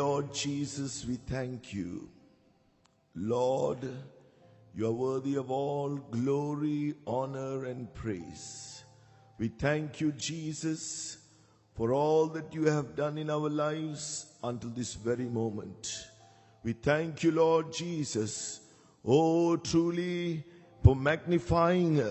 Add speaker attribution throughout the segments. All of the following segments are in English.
Speaker 1: Lord Jesus, we thank you. Lord, you are worthy of all glory, honor, and praise. We thank you, Jesus, for all that you have done in our lives until this very moment. We thank you, Lord Jesus, oh, truly, for magnifying,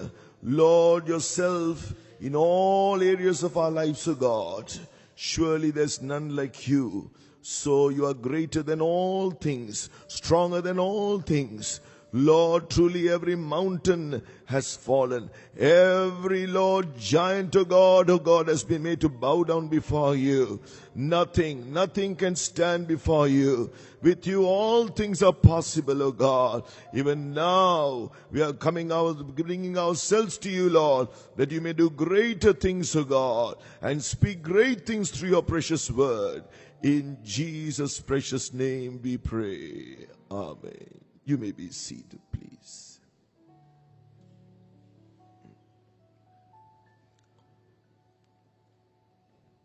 Speaker 1: Lord, yourself in all areas of our lives, O God. Surely there's none like you. So you are greater than all things, stronger than all things. Lord, truly every mountain has fallen. Every, Lord, giant, oh God, has been made to bow down before you. Nothing can stand before you. With you all things are possible, oh God. Even now, we are bringing ourselves to you, Lord, that you may do greater things, oh God, and speak great things through your precious word. In Jesus' precious name we pray. Amen. You may be seated, please.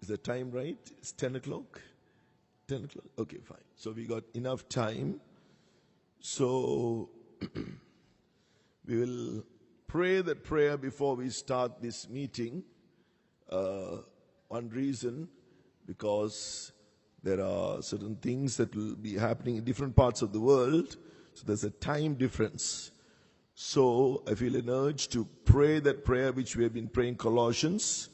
Speaker 1: Is the time right? It's 10 o'clock? 10 o'clock? Okay, fine. So we got enough time. So we will pray that prayer before we start this meeting. One reason, because there are certain things that will be happening in different parts of the world. So there's a time difference. So I feel an urge to pray that prayer which we have been praying, Colossians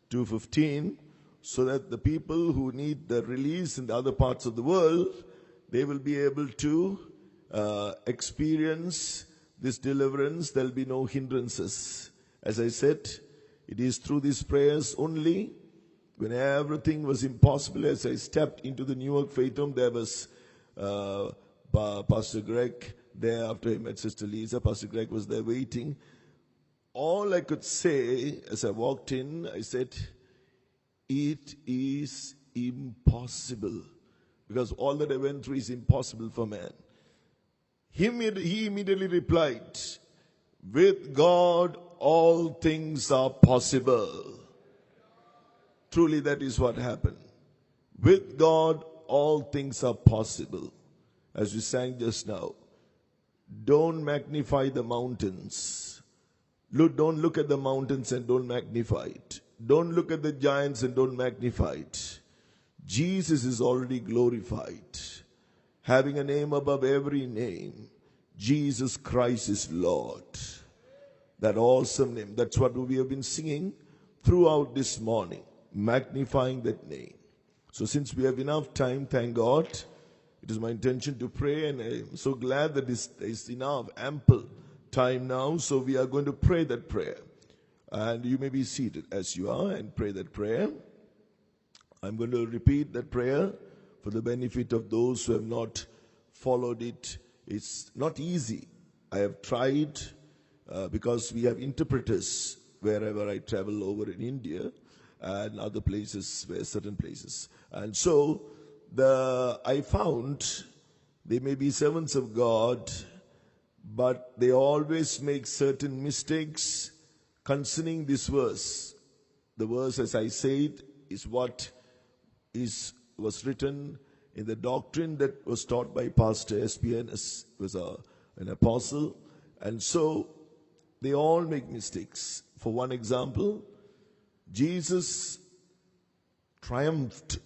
Speaker 1: 2:15, so that the people who need the release in the other parts of the world, they will be able to experience this deliverance. There will be no hindrances. As I said, it is through these prayers only. When everything was impossible, as I stepped into the New York Faith Home, there was Pastor Greg there after he met Sister Lisa. Pastor Greg was there waiting. All I could say as I walked in, I said, it is impossible. Because all that I went through is impossible for man. He immediately replied, with God all things are possible. Truly, that is what happened. With God, all things are possible. As we sang just now, don't magnify the mountains. Don't look at the mountains and don't magnify it. Don't look at the giants and don't magnify it. Jesus is already glorified, having a name above every name. Jesus Christ is Lord. That awesome name. That's what we have been singing throughout this morning, magnifying that name. So since we have enough time, thank God, it is my intention to pray, and I'm so glad that there is enough, ample time now. So we are going to pray that prayer. And you may be seated as you are and pray that prayer. I'm going to repeat that prayer for the benefit of those who have not followed it. It's not easy. I have tried because we have interpreters wherever I travel over in India and other places, certain places. And so I found they may be servants of God, but they always make certain mistakes concerning this verse. The verse, as I said, is what was written in the doctrine that was taught by Pastor S.P.N. was an apostle. And so they all make mistakes. For one example, Jesus triumphed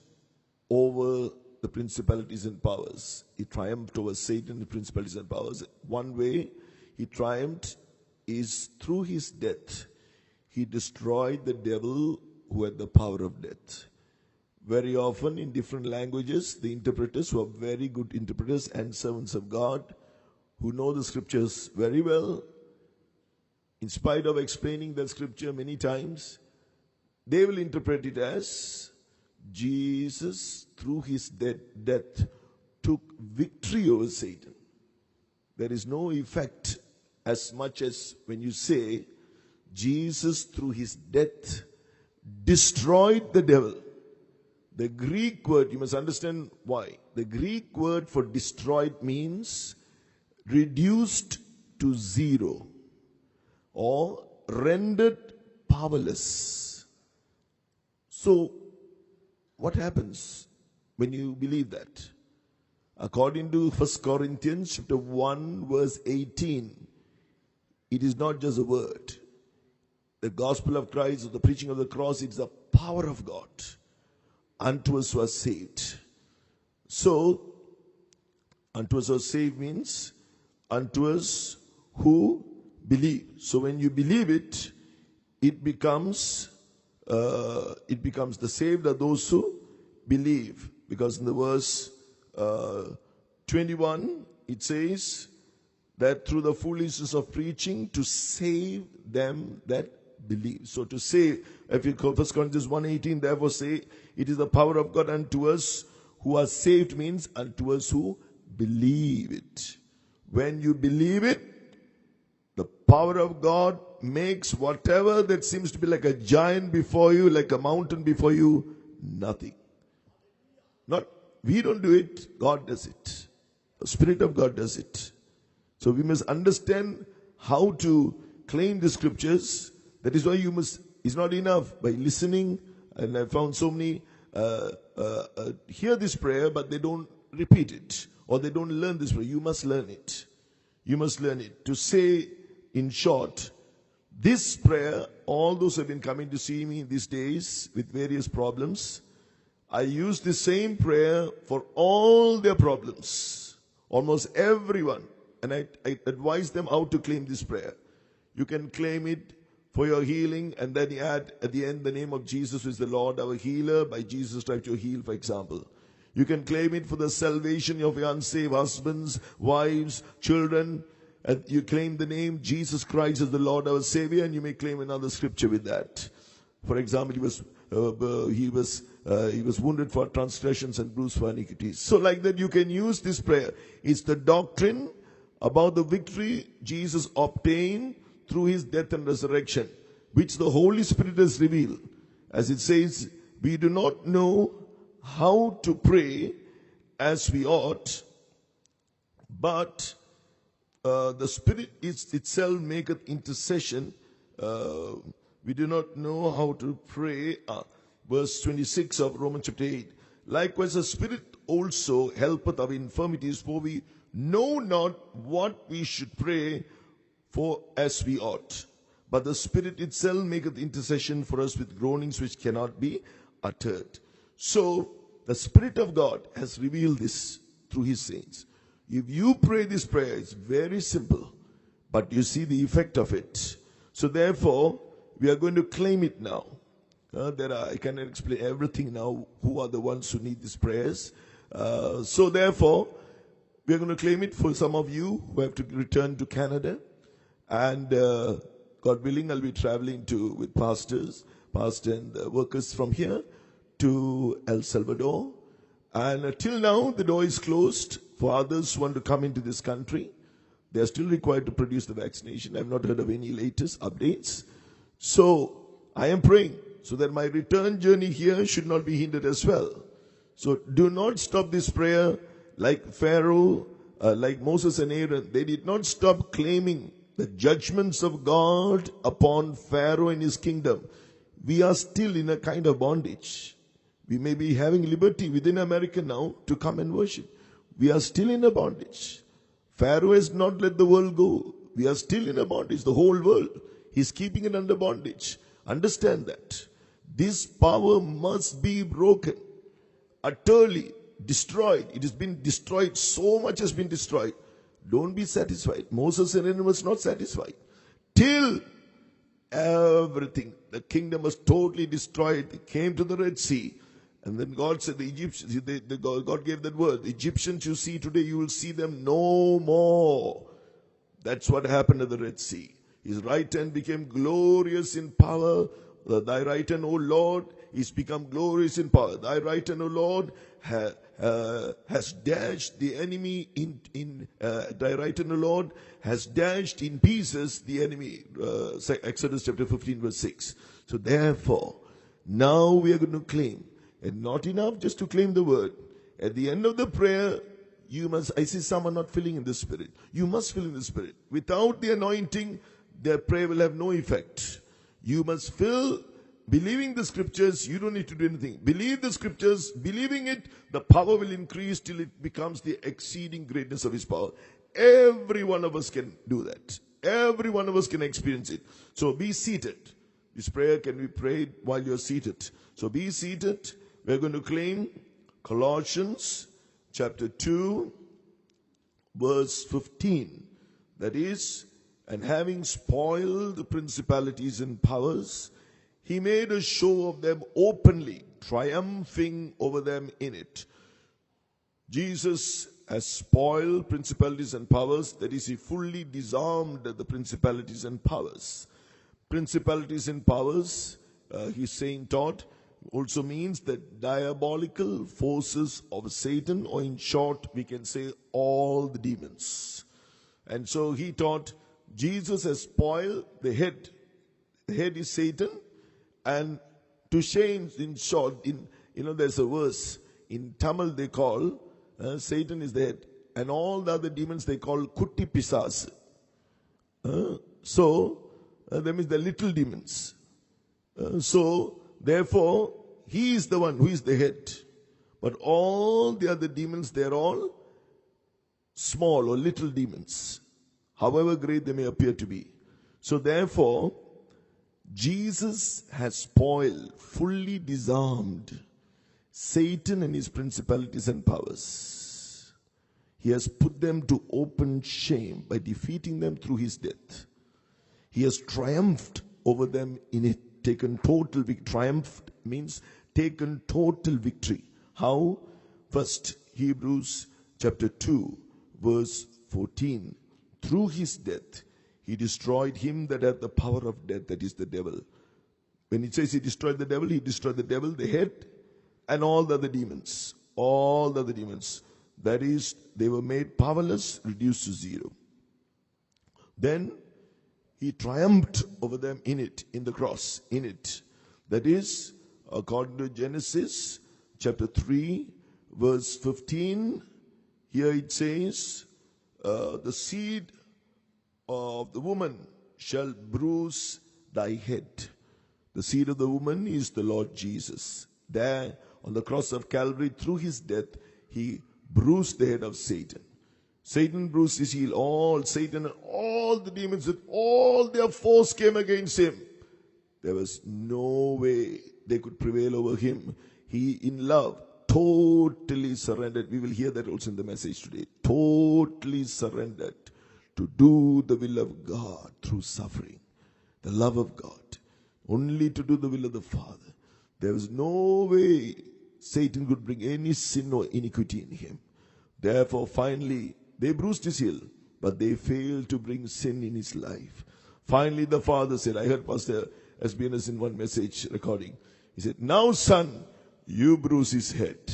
Speaker 1: over the principalities and powers. He triumphed over Satan, the principalities and powers. One way he triumphed is through his death. He destroyed the devil who had the power of death. Very often in different languages, the interpreters, who are very good interpreters and servants of God, who know the scriptures very well, in spite of explaining that scripture many times, they will interpret it as Jesus, through his death, took victory over Satan. There is no effect as much as when you say Jesus, through his death, destroyed the devil. The Greek word, you must understand why. The Greek word for destroyed means reduced to zero or rendered powerless. So, what happens when you believe that. According to 1 Corinthians chapter 1 verse 18, it is not just a word. The gospel of Christ, or the preaching of the cross, it's the power of God unto us who are saved. So, unto us who are saved means unto us who believe. So when you believe it, it becomes the saved are those who believe. Because in the verse 21, it says that through the foolishness of preaching to save them that believe. So to save, if you call 1 Corinthians 1:18, therefore say, it is the power of God unto us who are saved, means unto us who believe it. When you believe it, the power of God makes whatever that seems to be like a giant before you, like a mountain before you, nothing. We don't do it, God does it. The Spirit of God does it. So we must understand how to claim the scriptures. That is why it's not enough by listening. And I found so many hear this prayer, but they don't repeat it. Or they don't learn this prayer. You must learn it. You must learn it. To say, in short, this prayer, all those who have been coming to see me these days with various problems, I use the same prayer for all their problems. Almost everyone. And I advise them how to claim this prayer. You can claim it for your healing, and then you add at the end the name of Jesus, who is the Lord, our healer. By Jesus' stripes you're healed, for example. You can claim it for the salvation of your unsaved husbands, wives, children. And you claim the name Jesus Christ as the Lord, our Savior, and you may claim another scripture with that. For example, he was wounded for transgressions and bruised for iniquities. So like that you can use this prayer. It's the doctrine about the victory Jesus obtained through his death and resurrection, which the Holy Spirit has revealed. As it says, we do not know how to pray as we ought, but the Spirit itself maketh intercession. We do not know how to pray. Verse 26 of Romans chapter 8. Likewise, the Spirit also helpeth our infirmities, for we know not what we should pray for as we ought. But the Spirit itself maketh intercession for us with groanings which cannot be uttered. So, the Spirit of God has revealed this through his saints. If you pray this prayer, it's very simple, but you see the effect of it. So therefore, we are going to claim it now. I cannot explain everything now, who are the ones who need these prayers. So therefore, we are going to claim it for some of you who have to return to Canada. And God willing, I'll be traveling with pastor and workers from here to El Salvador. And till now, the door is closed for others who want to come into this country. They are still required to produce the vaccination. I've not heard of any latest updates. So I am praying so that my return journey here should not be hindered as well. So do not stop this prayer like Pharaoh, like Moses and Aaron. They did not stop claiming the judgments of God upon Pharaoh and his kingdom. We are still in a kind of bondage. We may be having liberty within America now to come and worship. We are still in a bondage. Pharaoh has not let the world go. We are still in a bondage, the whole world. He's keeping it under bondage. Understand that. This power must be broken, utterly destroyed. It has been destroyed. So much has been destroyed. Don't be satisfied. Moses and Aaron was not satisfied. Till everything, the kingdom was totally destroyed. They came to the Red Sea. And then God said, the Egyptians, God gave that word. The Egyptians you see today, you will see them no more. That's what happened at the Red Sea. His right hand became glorious in power. Thy right hand, O Lord, is become glorious in power. Thy right hand, O Lord, has dashed the enemy thy right hand, O Lord, has dashed in pieces the enemy. Exodus chapter 15 verse 6. So therefore, now we are going to claim. And not enough just to claim the word. At the end of the prayer, I see some are not filling in the Spirit. You must fill in the Spirit. Without the anointing, their prayer will have no effect. You must fill Believing the scriptures, you don't need to do anything. Believe the scriptures, believing it, the power will increase till it becomes the exceeding greatness of his power. Every one of us can do that. Every one of us can experience it. So be seated. This prayer can be prayed while you're seated. So be seated. We're going to claim Colossians chapter 2, verse 15. That is, and having spoiled the principalities and powers, he made a show of them openly, triumphing over them in it. Jesus has spoiled principalities and powers. That is, he fully disarmed the principalities and powers. Principalities and powers, he's saying taught, also means the diabolical forces of Satan, or in short, we can say all the demons. And so he taught Jesus has spoiled the head. The head is Satan. And to shame, in short, there's a verse in Tamil they call Satan is the head, and all the other demons they call Kutti Pisas. That means the little demons. Therefore, he is the one who is the head. But all the other demons, they're all small or little demons, however great they may appear to be. So therefore, Jesus has spoiled, fully disarmed Satan and his principalities and powers. He has put them to open shame by defeating them through his death. He has triumphed over them in it, taken total victory. Triumphed means taken total victory. How? First, Hebrews chapter 2, verse 14. Through his death, he destroyed him that had the power of death, that is the devil. When it says he destroyed the devil, the head, and all the other demons. All the other demons. That is, they were made powerless, reduced to zero. Then, he triumphed over them in it, in the cross, in it. That is, according to Genesis chapter 3, verse 15, here it says, the seed of the woman shall bruise thy head. The seed of the woman is the Lord Jesus. There, on the cross of Calvary, through his death, he bruised the head of Satan. Satan bruised his heel. All Satan and all the demons with all their force came against him. There was no way they could prevail over him. He, in love, totally surrendered. We will hear that also in the message today. Totally surrendered to do the will of God through suffering. The love of God. Only to do the will of the Father. There was no way Satan could bring any sin or iniquity in him. Therefore, finally, they bruised his heel, but they failed to bring sin in his life. Finally, the Father said, I heard Pastor.Abraham in one message recording. He said, now son, you bruise his head.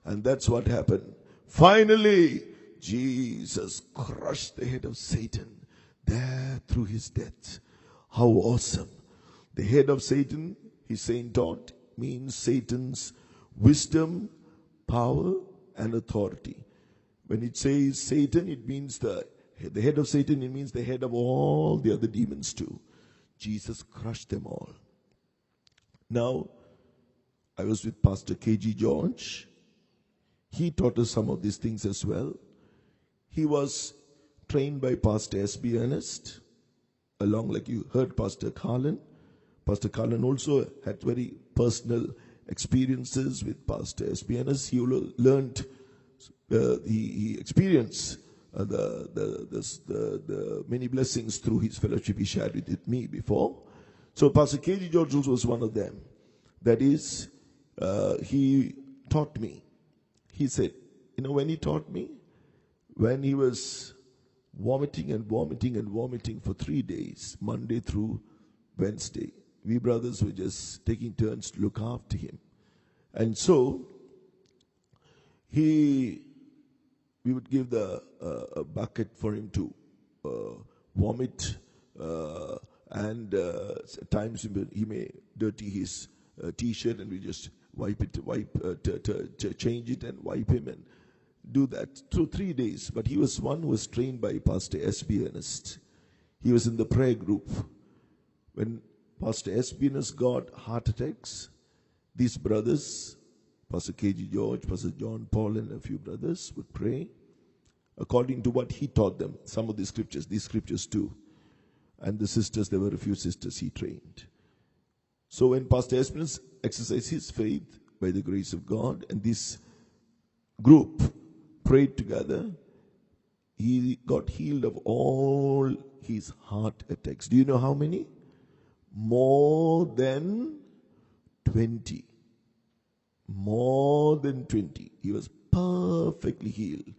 Speaker 1: And that's what happened. Finally, Jesus crushed the head of Satan there through his death. How awesome. The head of Satan, he's saying taught, means Satan's wisdom, power, and authority. When it says Satan, it means the head of Satan, it means the head of all the other demons too. Jesus crushed them all. Now, I was with Pastor K.G. George. He taught us some of these things as well. He was trained by Pastor S.B. Ernest, along like you heard Pastor Carlin. Pastor Carlin also had very personal experiences with Pastor S.B. Ernest. He learned, he experienced the many blessings through his fellowship he shared with me before. So Pastor K.G. George also was one of them. That is, he taught me. He said, when he taught me, when he was vomiting for 3 days, Monday through Wednesday, we brothers were just taking turns to look after him. And so, we would give a bucket for him to vomit, and at times he may dirty his t-shirt, and we just change it and wipe him and do that through 3 days. But he was one who was trained by Pastor S.B. Ernest. He was in the prayer group. When Pastor SBN has got heart attacks. These brothers, Pastor KG George, Pastor John Paul, and a few brothers would pray according to what he taught them. Some of these scriptures too. And the sisters, there were a few sisters he trained. So when Pastor SBN exercised his faith by the grace of God, and this group prayed together, he got healed of all his heart attacks. Do you know how many? More than 20. More than 20. He was perfectly healed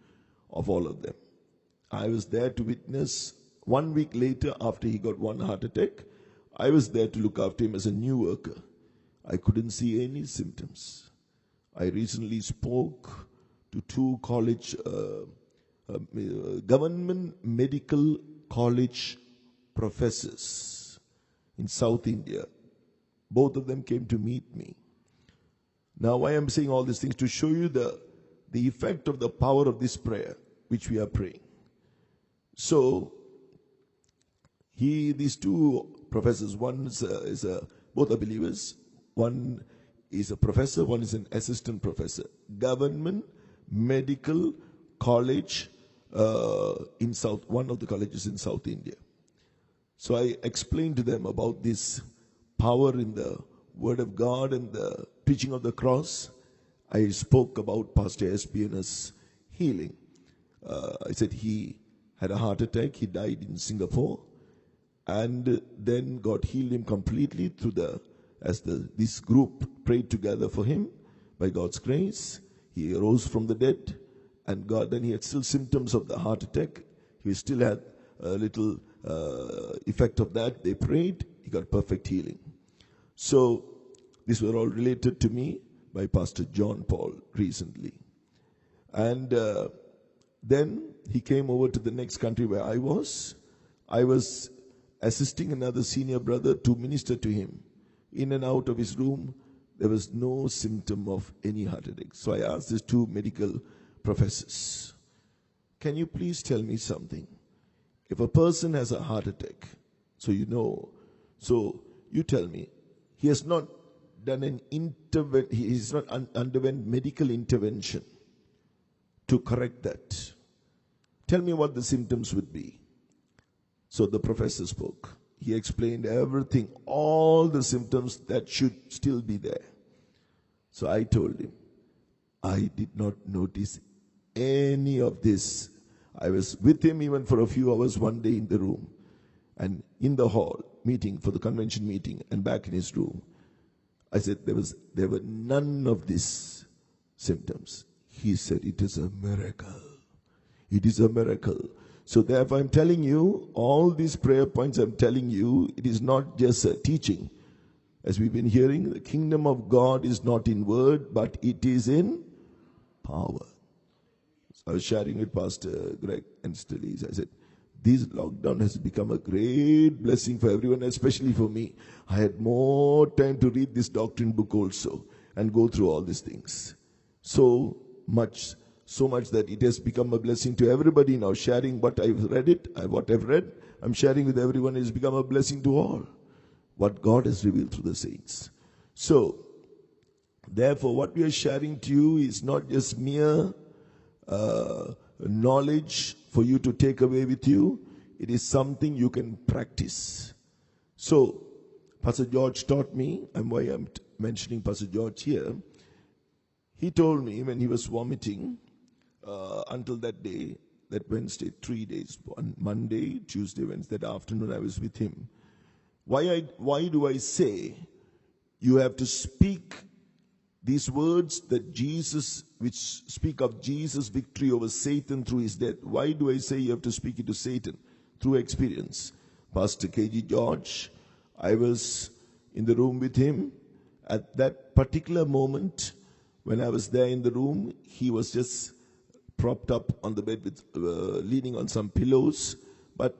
Speaker 1: of all of them. I was there to witness. 1 week later, after he got one heart attack, I was there to look after him as a new worker. I couldn't see any symptoms. I recently spoke to two government medical college professors in South India. Both of them came to meet me. Now, why I'm saying all these things? To show you the effect of the power of this prayer, which we are praying. So, these two professors, one is both are believers. One is a professor, one is an assistant professor. Government medical college in one of the colleges in South India. So I explained to them about this power in the Word of God and the preaching of the cross. I spoke about Pastor SBN's healing. I said he had a heart attack. He died in Singapore. And then God healed him completely through this group prayed together for him by God's grace. He arose from the dead, and then he had still symptoms of the heart attack. He still had a little effect of that. They prayed. He got perfect healing. So these were all related to me by Pastor John Paul recently. And then he came over to the next country where I was. I was assisting another senior brother to minister to him. In and out of his room, there was no symptom of any heart attack. So I asked these two medical professors, can you please tell me something? If a person has a heart attack, so you tell me, he has not done he has not underwent medical intervention to correct that. Tell me what the symptoms would be. So the professor spoke. He explained everything, all the symptoms that should still be there. So I told him, I did not notice any of this. I was with him even for a few hours one day in the room and in the hall meeting for the convention meeting and back in his room. I said there were none of these symptoms. He said it is a miracle. It is a miracle. So therefore I'm telling you, all these prayer points I'm telling you, it is not just a teaching. As we've been hearing, the kingdom of God is not in word, but it is in power. So I was sharing with Pastor Greg and Sister Lisa. I said, this lockdown has become a great blessing for everyone, especially for me. I had more time to read this doctrine book also and go through all these things. So much that it has become a blessing to everybody now. Sharing what I've read, I'm sharing with everyone. It has become a blessing to all. What God has revealed through the saints. So, therefore, what we are sharing to you is not just mere knowledge for you to take away with you. It is something you can practice. So, Pastor George taught me, and why I'm mentioning Pastor George here, he told me when he was vomiting, until that day, that Wednesday, 3 days, on Monday, Tuesday, Wednesday, that afternoon, I was with him. Why do I say you have to speak these words that Jesus, which speak of Jesus' victory over Satan through his death? Why do I say you have to speak it to Satan? Through experience. Pastor KG George, I was in the room with him. At that particular moment, when I was there in the room, he was just propped up on the bed with leaning on some pillows, but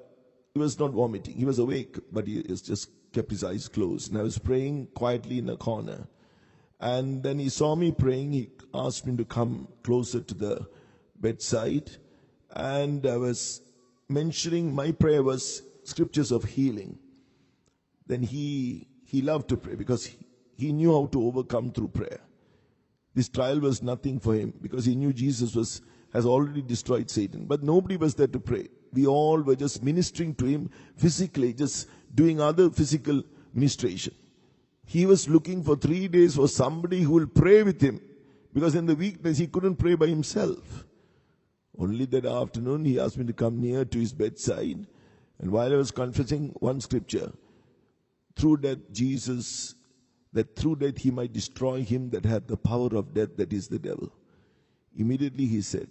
Speaker 1: he was not vomiting. He was awake, but he just kept his eyes closed. And I was praying quietly in a corner. And then he saw me praying. He asked me to come closer to the bedside. And I was mentioning, my prayer was scriptures of healing. Then he he loved to pray because he knew how to overcome through prayer. This trial was nothing for him because he knew Jesus has already destroyed Satan. But nobody was there to pray. We all were just ministering to him physically, just doing other physical ministration. He was looking for 3 days for somebody who will pray with him, because in the weakness he couldn't pray by himself. Only that afternoon he asked me to come near to his bedside, and while I was confessing one scripture, through that through that he might destroy him that had the power of death, that is the devil. Immediately he said,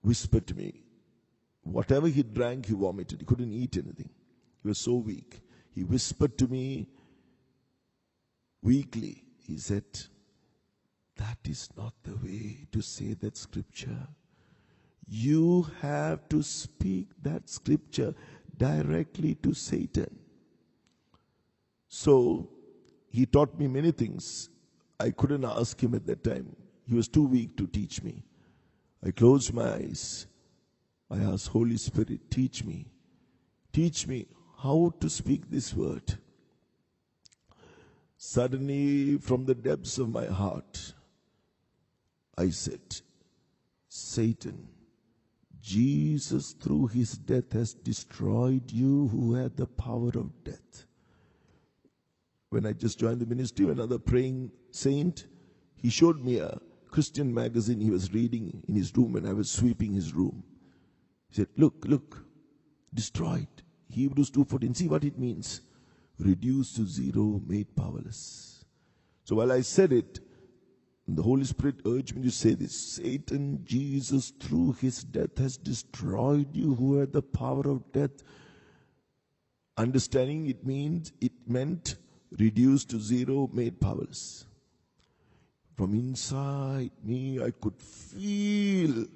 Speaker 1: whispered to me, whatever he drank, he vomited. He couldn't eat anything. He was so weak. He whispered to me weakly. He said, that is not the way to say that scripture. You have to speak that scripture directly to Satan. So, he taught me many things. I couldn't ask him at that time. He was too weak to teach me. I closed my eyes. I asked, Holy Spirit, teach me. Teach me how to speak this word. Suddenly, from the depths of my heart, I said, Satan, Jesus through his death has destroyed you who had the power of death. When I just joined the ministry, another praying saint, he showed me a Christian magazine he was reading in his room when I was sweeping his room. He said, look, destroyed. Hebrews 2:14, see what it means. Reduced to zero, made powerless. So while I said it, the Holy Spirit urged me to say this. Satan, Jesus through his death has destroyed you who had the power of death. Understanding it meant reduced to zero, made powerless. From inside me, I could feel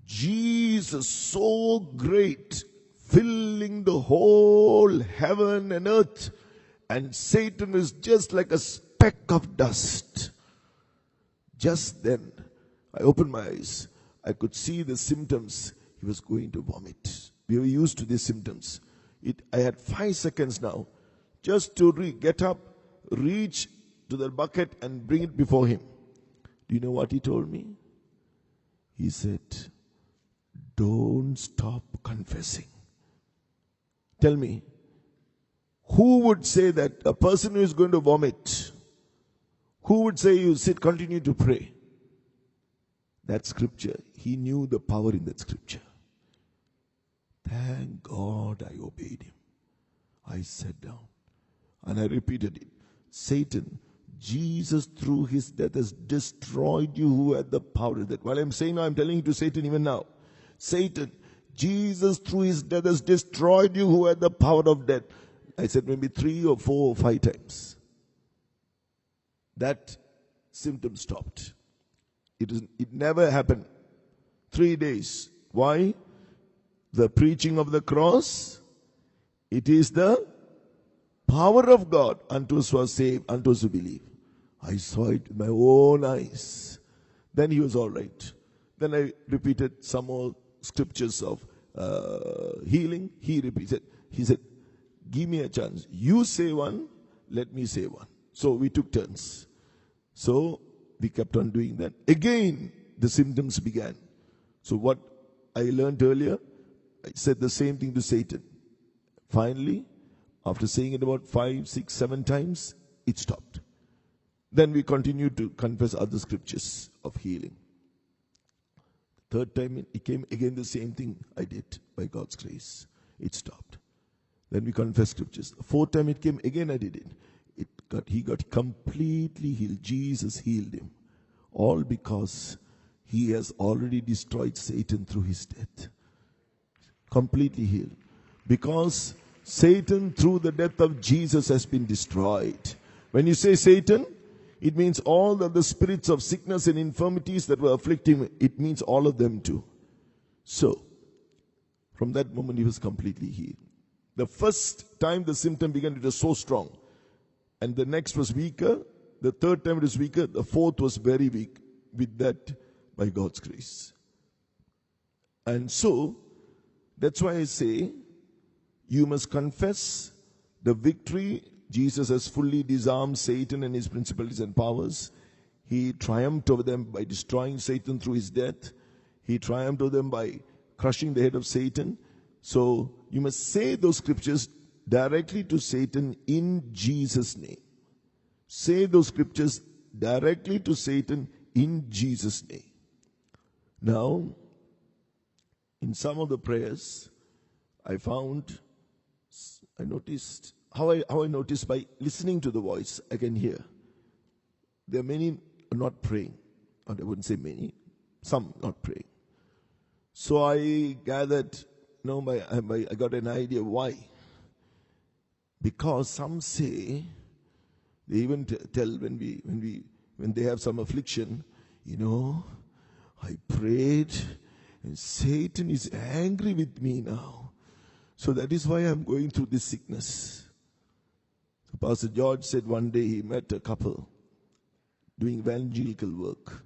Speaker 1: Jesus so great, filling the whole heaven and earth, and Satan is just like a speck of dust. Just then, I opened my eyes. I could see the symptoms. He was going to vomit. We were used to these symptoms. I had 5 seconds now just to get up, reach to the bucket and bring it before him. Do you know what he told me? He said, don't stop confessing. Tell me, who would say that a person who is going to vomit, who would say you continue to pray? That scripture, he knew the power in that scripture. Thank God I obeyed him. I sat down and I repeated it. Satan, Jesus through his death has destroyed you who had the power of death. While I'm saying now, I'm telling you to Satan even now. Satan, Jesus through his death has destroyed you who had the power of death. I said maybe 3 or 4 or 5 times. That symptom stopped. It never happened. 3 days. Why? The preaching of the cross. It is the power of God unto us who are saved, unto us who believe. I saw it with my own eyes. Then he was all right. Then I repeated some more scriptures of healing. He repeated. He said, give me a chance. You say one, let me say one. So we took turns. So we kept on doing that. Again, the symptoms began. So what I learned earlier, I said the same thing to Satan. Finally, after saying it about 5, 6, 7 times, it stopped. Then we continued to confess other scriptures of healing. Third time it came again, the same thing I did by God's grace. It stopped. Then we confessed scriptures. The fourth time it came again, I did it. He got completely healed. Jesus healed him. All because he has already destroyed Satan through his death. Completely healed. Because Satan through the death of Jesus has been destroyed. When you say Satan, it means all the spirits of sickness and infirmities that were afflicting him. It means all of them too. So, from that moment he was completely healed. The first time the symptom began, it was so strong. And the next was weaker. The third time it was weaker. The fourth was very weak. With that, by God's grace. And so, that's why I say, you must confess the victory. Jesus has fully disarmed Satan and his principalities and powers. He triumphed over them by destroying Satan through his death. He triumphed over them by crushing the head of Satan. So you must say those scriptures directly to Satan in Jesus' name. Say those scriptures directly to Satan in Jesus' name. Now, in some of the prayers, I noticed, how I noticed by listening to the voice, I can hear. There are many not praying. Or I wouldn't say many, some not praying. So I gathered, I got an idea why. Because some say, they even tell when they have some affliction, I prayed and Satan is angry with me now. So that is why I'm going through this sickness. So Pastor George said one day he met a couple doing evangelical work.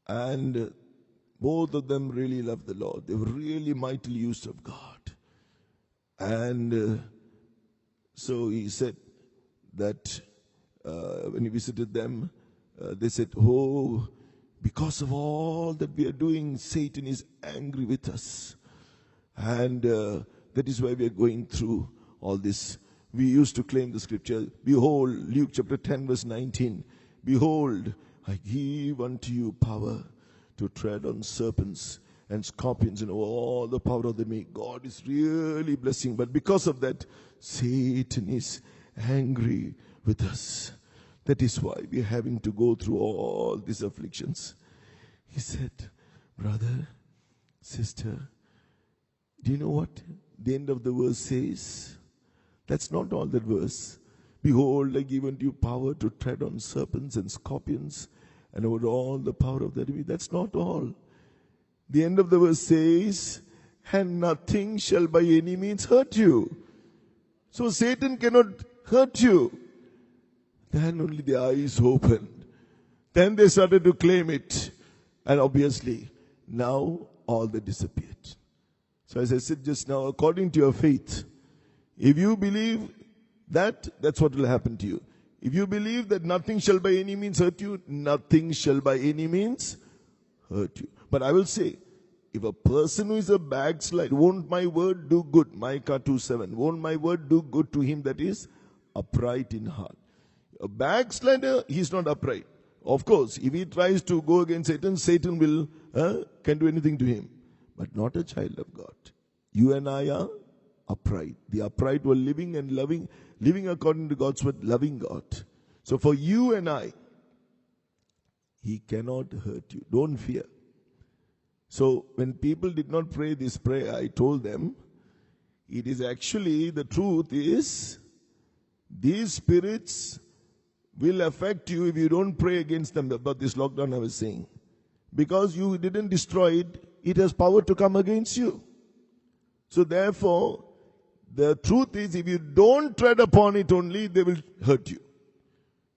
Speaker 1: And both of them really loved the Lord. They were really mightily used of God. And so he said that when he visited them, they said, oh, because of all that we are doing, Satan is angry with us. And that is why we are going through all this. We used to claim the scripture, behold, Luke chapter 10 verse 19, behold, I give unto you power to tread on serpents and scorpions and all the power of the enemy. God is really blessing. But because of that, Satan is angry with us. That is why we are having to go through all these afflictions. He said, brother, sister, do you know what the end of the verse says? That's not all that verse. Behold, I give unto you power to tread on serpents and scorpions and over all the power of the enemy. That's not all. The end of the verse says, and nothing shall by any means hurt you. So Satan cannot hurt you. Then only the eyes opened. Then they started to claim it. And obviously, now all that disappeared. So as I said just now, according to your faith, if you believe that, that's what will happen to you. If you believe that nothing shall by any means hurt you, nothing shall by any means hurt you. But I will say, if a person who is a backslide, won't my word do good? Micah 2:7. Won't my word do good to him that is upright in heart? A backslider, he's not upright. Of course, if he tries to go against Satan, Satan will can do anything to him. But not a child of God. You and I are upright. The upright were living and loving, living according to God's word, loving God. So for you and I, he cannot hurt you. Don't fear. So when people did not pray this prayer, I told them, it is actually, the truth is, these spirits will affect you if you don't pray against them. About this lockdown I was saying. Because you didn't destroy it, it has power to come against you. So therefore, the truth is, if you don't tread upon it only, they will hurt you.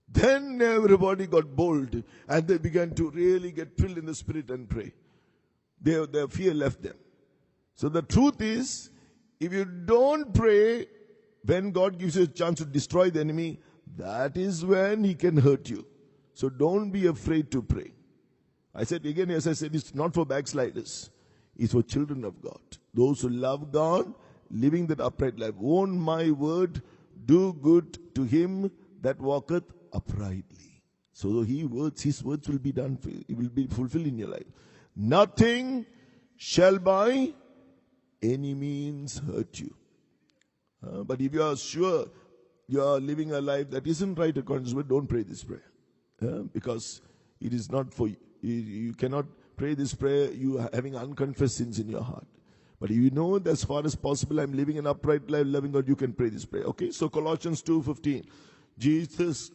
Speaker 1: Then everybody got bold and they began to really get filled in the spirit and pray. Their fear left them. So the truth is, if you don't pray, when God gives you a chance to destroy the enemy, that is when he can hurt you. So don't be afraid to pray. I said again, as I said, it's not for backsliders. It's for children of God. Those who love God, living that upright life. Won't my word do good to him that walketh uprightly? So his words will be done for you. It will be fulfilled in your life. Nothing shall by any means hurt you. But if you are sure you are living a life that isn't right according to this word, don't pray this prayer. Because it is not for you. You cannot pray this prayer, you are having unconfessed sins in your heart. But if you know that as far as possible, I'm living an upright life, loving God, you can pray this prayer. Okay, so Colossians 2:15. Jesus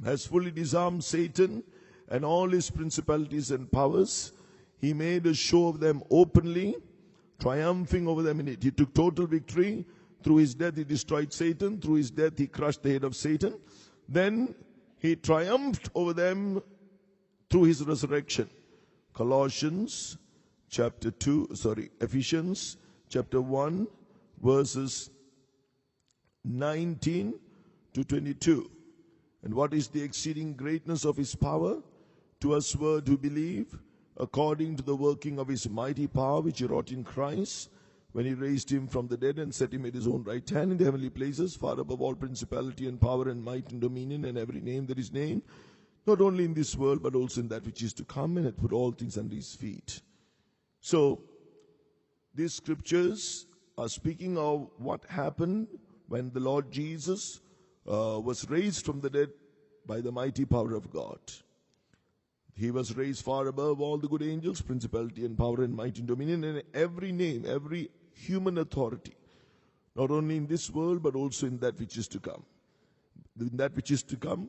Speaker 1: has fully disarmed Satan and all his principalities and powers. He made a show of them openly, triumphing over them in it. He took total victory. Through his death, he destroyed Satan. Through his death, he crushed the head of Satan. Then he triumphed over them through his resurrection. Ephesians chapter 1, verses 19 to 22. And what is the exceeding greatness of his power to us who believe, according to the working of his mighty power, which he wrought in Christ, when he raised him from the dead and set him at his own right hand in the heavenly places, far above all principality and power and might and dominion and every name that is named, not only in this world, but also in that which is to come, and hath put all things under his feet. So, these scriptures are speaking of what happened when the Lord Jesus was raised from the dead by the mighty power of God. He was raised far above all the good angels, principality and power and might and dominion, and every name, every human authority, not only in this world, but also in that which is to come. In that which is to come,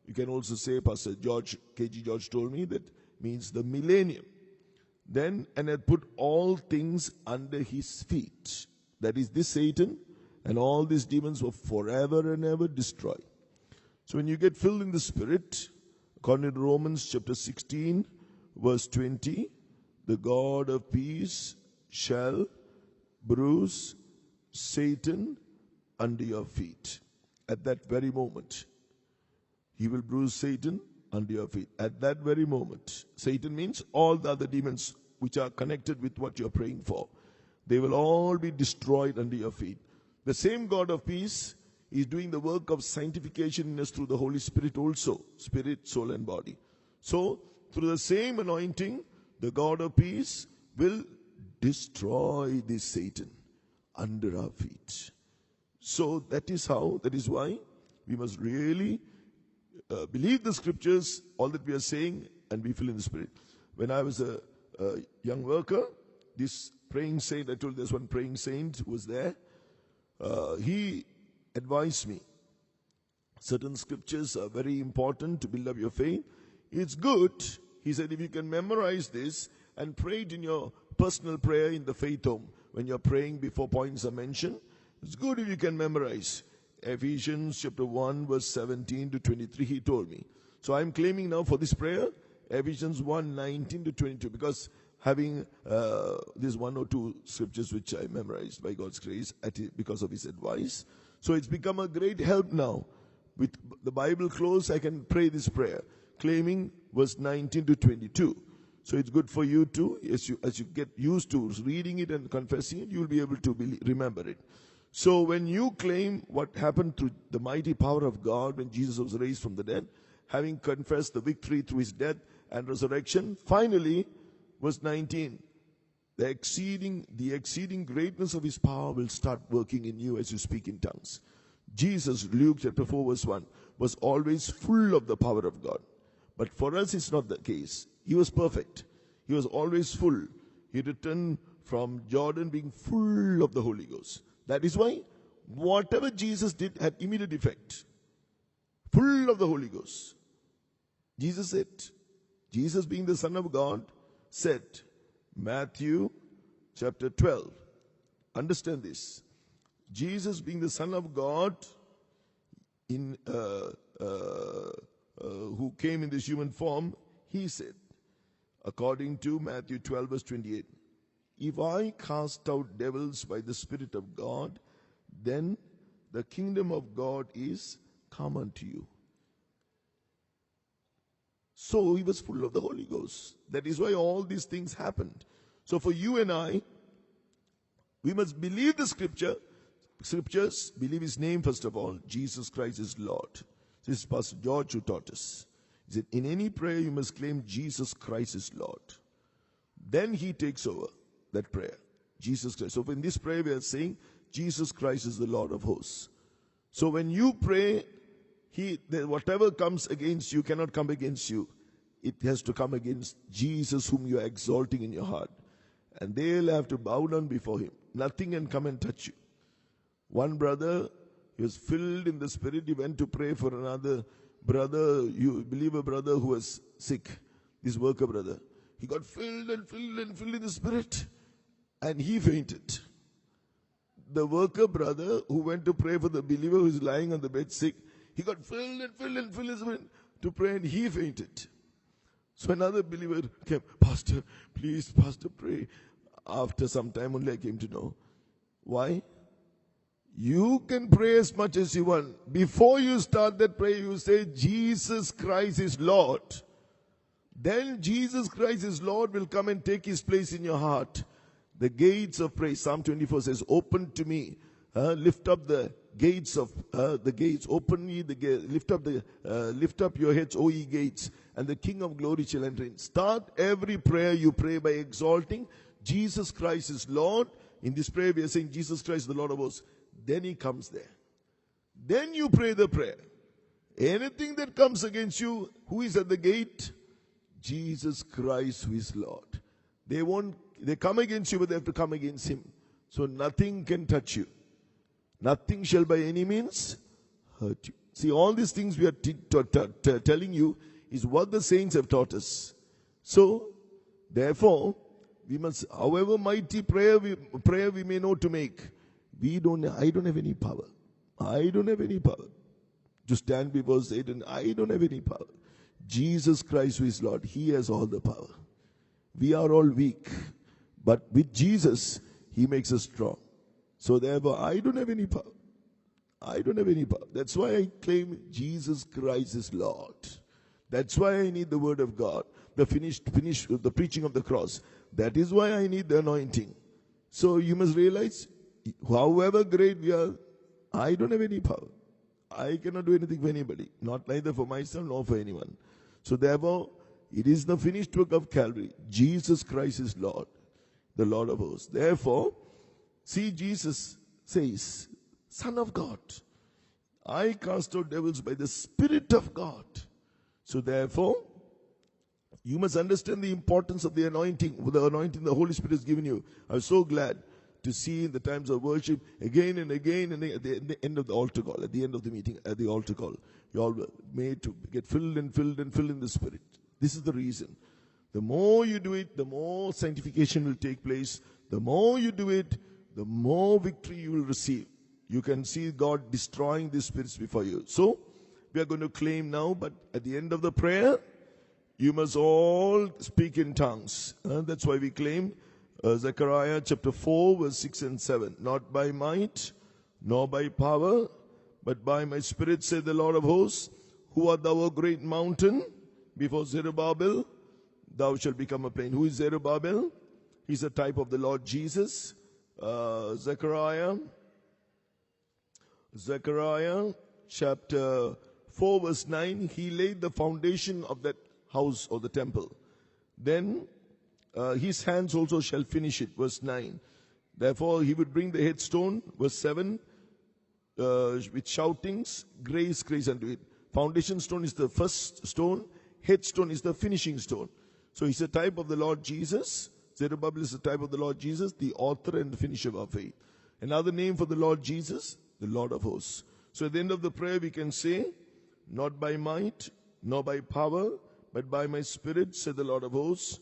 Speaker 1: you can also say, Pastor K.G. George told me, that means the millennium. Then, and had put all things under his feet. That is, this Satan and all these demons were forever and ever destroyed. So when you get filled in the Spirit, according to Romans chapter 16, verse 20, the God of peace shall bruise Satan under your feet. At that very moment, he will bruise Satan under your feet. At that very moment. Satan means all the other demons which are connected with what you're praying for. They will all be destroyed under your feet. The same God of peace is doing the work of sanctification in us through the Holy Spirit also. Spirit, soul and body. So, through the same anointing, the God of peace will destroy this Satan under our feet. So, that is why we must really believe the scriptures, all that we are saying, and be filled in the Spirit. When I was a young worker, this praying saint, I told there's one praying saint who was there. He advised me, certain scriptures are very important to build up your faith. It's good, he said, if you can memorize this and pray it in your personal prayer in the faith home, when you're praying before points are mentioned, it's good if you can memorize. Ephesians chapter 1 verse 17 to 23, he told me. So I'm claiming now for this prayer, Ephesians 1, 19 to 22, because having these one or two scriptures which I memorized by God's grace because of his advice. So it's become a great help now. With the Bible closed, I can pray this prayer, claiming verse 19 to 22. So it's good for you too. As you get used to reading it and confessing it, you will be able to remember it. So when you claim what happened through the mighty power of God when Jesus was raised from the dead, having confessed the victory through his death and resurrection, finally, verse 19, the exceeding greatness of his power will start working in you as you speak in tongues. Jesus, Luke chapter 4 verse 1, was always full of the power of God. But for us, it's not the case. He was perfect. He was always full. He returned from Jordan being full of the Holy Ghost. That is why whatever Jesus did had immediate effect. Full of the Holy Ghost. Jesus said, Jesus being the Son of God, said, Matthew chapter 12. Understand this. Jesus being the Son of God, who came in this human form, he said, according to Matthew 12 verse 28, if I cast out devils by the Spirit of God, then the kingdom of God is come unto you. So he was full of the Holy Ghost. That is why all these things happened. So for you and I, we must believe the scriptures, believe his name first of all. Jesus Christ is Lord. This is Pastor George who taught us. He said, in any prayer you must claim Jesus Christ is Lord. Then he takes over that prayer. Jesus Christ. So in this prayer we are saying, Jesus Christ is the Lord of hosts. So when you pray, whatever comes against you cannot come against you. It has to come against Jesus whom you are exalting in your heart. And they'll have to bow down before him. Nothing can come and touch you. One brother, he was filled in the Spirit. He went to pray for another brother, you believe a brother who was sick, this worker brother. He got filled and filled and filled in the Spirit. And he fainted. The worker brother who went to pray for the believer who is lying on the bed sick, he got filled and filled and filled to pray and he fainted. So another believer came, Pastor, please, Pastor, pray. After some time only I came to know. Why? You can pray as much as you want. Before you start that prayer, you say, Jesus Christ is Lord. Then Jesus Christ is Lord will come and take his place in your heart. The gates of praise. Psalm 24 says, open to me. Lift up the gates of the gates. Open ye the gates. Lift up your heads, O ye gates, and the King of glory shall enter in. Start every prayer you pray by exalting Jesus Christ is Lord. In this prayer we are saying Jesus Christ is the Lord of hosts. Then he comes there. Then you pray the prayer. Anything that comes against you, who is at the gate? Jesus Christ who is Lord. They come against you, but they have to come against him. So nothing can touch you. Nothing shall by any means hurt you. See, all these things we are telling you is what the saints have taught us. So, therefore, we must, however mighty prayer we may know to make, I don't have any power. I don't have any power to stand before Satan. I don't have any power. Jesus Christ who is Lord, he has all the power. We are all weak, but with Jesus, he makes us strong. So therefore, I don't have any power. I don't have any power. That's why I claim Jesus Christ is Lord. That's why I need the word of God, the the preaching of the cross. That is why I need the anointing. So you must realize, however great we are, I don't have any power. I cannot do anything for anybody, not neither for myself nor for anyone. So therefore, it is the finished work of Calvary. Jesus Christ is Lord, the Lord of hosts. Therefore, see, Jesus says, Son of God, I cast out devils by the Spirit of God. So therefore, you must understand the importance of the anointing the Holy Spirit has given you. I'm so glad to see in the times of worship again and again, and at the end of the altar call, at the end of the meeting, at the altar call, you all were made to get filled and filled and filled in the Spirit. This is the reason. The more you do it, the more sanctification will take place. The more you do it, the more victory you will receive. You can see God destroying these spirits before you. So, we are going to claim now, but at the end of the prayer, you must all speak in tongues. That's why we claim Zechariah chapter 4 verse 6 and 7. Not by might, nor by power, but by my spirit, said the Lord of hosts. Who art thou, a great mountain? Before Zerubbabel, thou shalt become a plain. Who is Zerubbabel? He's a type of the Lord Jesus. Zechariah chapter 4 verse 9. He laid the foundation of that house or the temple. Then his hands also shall finish it. Verse 9. Therefore he would bring the headstone. Verse 7. With shoutings, grace unto it. Foundation stone is the first stone. Headstone is the finishing stone. So he's a type of the Lord Jesus. Zerubbabel is a type of the Lord Jesus, the author and the finisher of our faith. Another name for the Lord Jesus, the Lord of hosts. So at the end of the prayer we can say, not by might, nor by power, but by my spirit, said the Lord of hosts.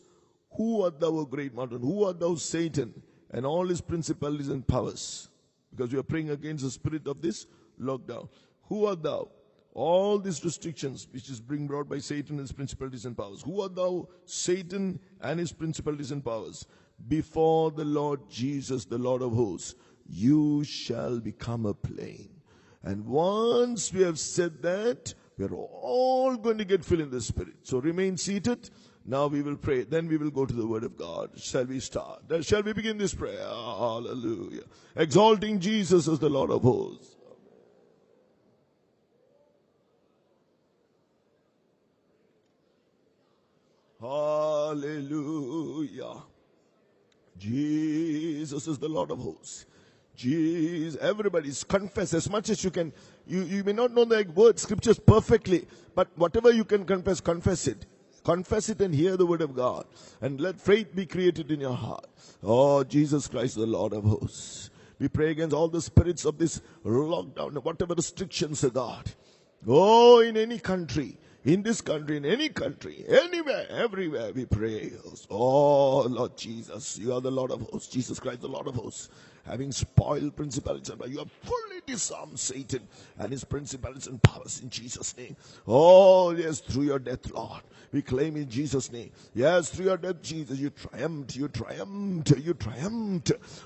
Speaker 1: Who art thou, O great mountain? Who art thou, Satan, and all his principalities and powers? Because we are praying against the spirit of this lockdown. Who art thou? All these restrictions which is being brought by Satan and his principalities and powers. Who art thou, Satan and his principalities and powers? Before the Lord Jesus, the Lord of hosts, you shall become a plain. And once we have said that, we are all going to get filled in the Spirit. So remain seated. Now we will pray. Then we will go to the Word of God. Shall we start? Shall we begin this prayer? Hallelujah. Exalting Jesus as the Lord of hosts. Hallelujah. Jesus is the Lord of hosts. Jesus, everybody confess as much as you can. You may not know the word scriptures perfectly, but whatever you can confess, confess it. Confess it and hear the word of God. And let faith be created in your heart. Oh, Jesus Christ, the Lord of hosts. We pray against all the spirits of this lockdown, whatever restrictions are God. Oh, in any country, in this country, in any country, anywhere, everywhere we pray. Oh, Lord Jesus, you are the Lord of hosts. Jesus Christ, the Lord of hosts. Having spoiled principalities, you have fully disarm Satan and his principalities and powers in Jesus' name. Oh, yes, through your death, Lord. We claim in Jesus' name. Yes, through your death, Jesus, you triumphed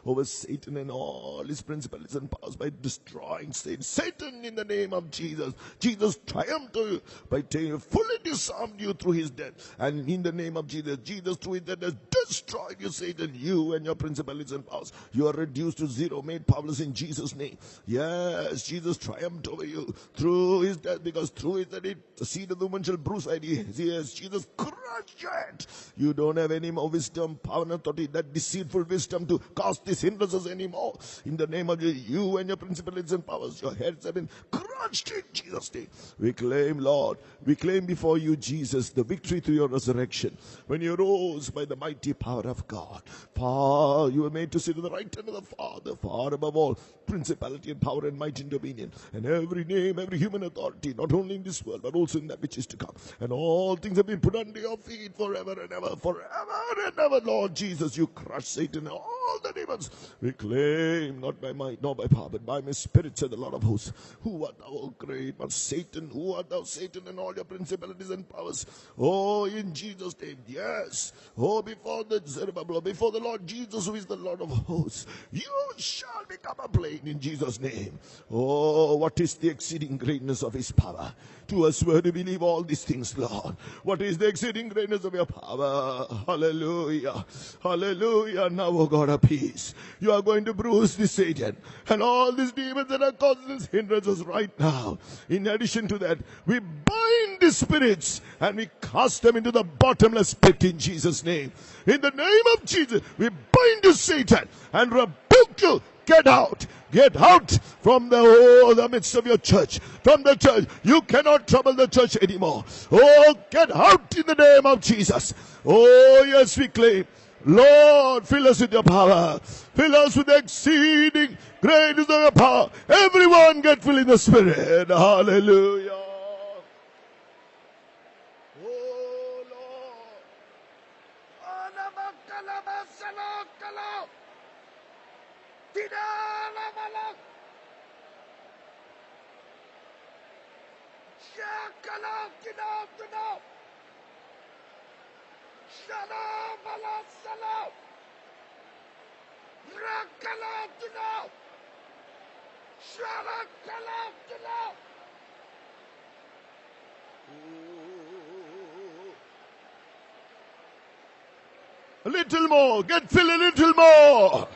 Speaker 1: over Satan and all his principalities and powers by destroying Satan. Satan, in the name of Jesus. Jesus triumphed over you by fully disarmed you through his death. And in the name of Jesus, Jesus through his death has destroyed you, Satan, you and your principalities and powers. You are reduced to zero, made powerless in Jesus' name. Yes, Jesus triumphed over you through his death, because through his death, the seed of the woman shall bruise thy heel. Yes, Jesus crushed it. You don't have any more wisdom, power, and authority, that deceitful wisdom to cast these hindrances anymore. In the name of Jesus, you and your principalities and powers, your heads have been crushed in Jesus' name. We claim, Lord, we claim before you, Jesus, the victory through your resurrection. When you rose by the mighty power of God, far you were made to sit at the right hand of the Father, far above all principality and power and might and dominion, and every name, every human authority, not only in this world, but also in that which is to come. And all things have been put under your feet forever and ever, Lord Jesus. You crush Satan and all the demons. We claim, not by might, nor by power, but by my spirit, said the Lord of hosts. Who art thou, O great man, Satan? Who art thou, Satan, and all your principalities and powers? Oh, in Jesus' name, yes. Oh, before the Zerubbabel, before the Lord Jesus, who is the Lord of hosts, you shall become a plain in Jesus' name. Oh, what is the exceeding greatness of his power? To us who to believe all these things, Lord. What is the exceeding greatness of your power? Hallelujah. Hallelujah. Now, O God of peace, you are going to bruise this Satan and all these demons that are causing these hindrances right now. In addition to that, we bind the spirits and we cast them into the bottomless pit in Jesus' name. In the name of Jesus, we bind you, Satan, and rebuke you. Get out. Get out from the midst of your church. From the church. You cannot trouble the church anymore. Oh, get out in the name of Jesus. Oh, yes, we claim. Lord, fill us with your power. Fill us with the exceeding greatness of your power. Everyone get filled in the Spirit. Hallelujah. Oh, Lord. A little more. Get filled a little more.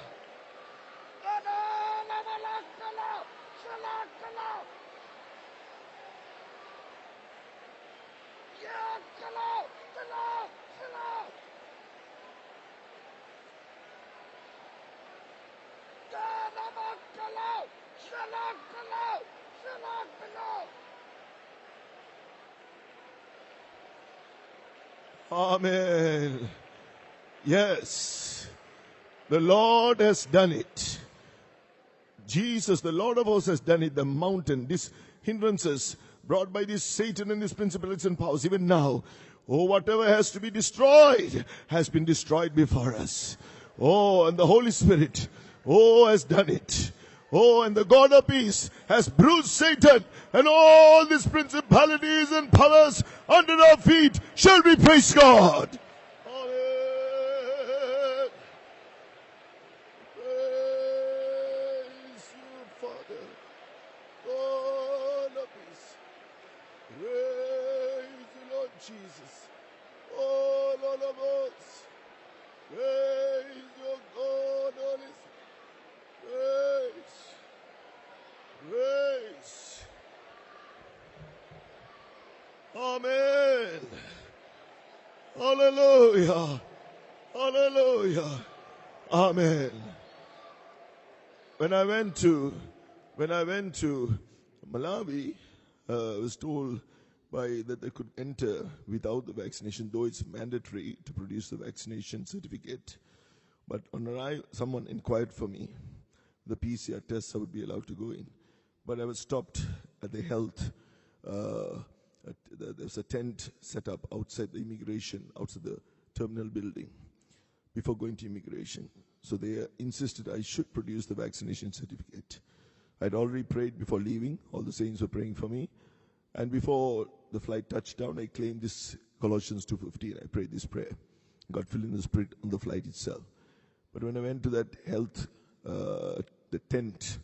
Speaker 1: Amen. Yes, the Lord has done it. Jesus, the Lord of hosts, has done it. The mountain, these hindrances brought by this Satan and his principalities and powers, even now, oh, whatever has to be destroyed has been destroyed before us. Oh, and the Holy Spirit, oh, has done it. Oh, and the God of peace has bruised Satan, and all these principalities and powers under our feet. Shall we praise God? Amen. Praise you, Father. God of peace. Praise you, Lord Jesus. Oh, Lord of hosts. Praise your God, Holy Spirit. Praise. Praise. Amen. Hallelujah. Hallelujah. Amen. When I went to Malawi, I was told that they could enter without the vaccination, though it's mandatory to produce the vaccination certificate. But on arrival, someone inquired for me. The PCR tests I would be allowed to go in. But I was stopped at the health. There's a tent set up outside the immigration, outside the terminal building, before going to immigration. So they insisted I should produce the vaccination certificate. I'd already prayed before leaving. All the saints were praying for me. And before the flight touched down, I claimed this Colossians 2:15. I prayed this prayer. Got filled in the Spirit on the flight itself. But when I went to that health, the tent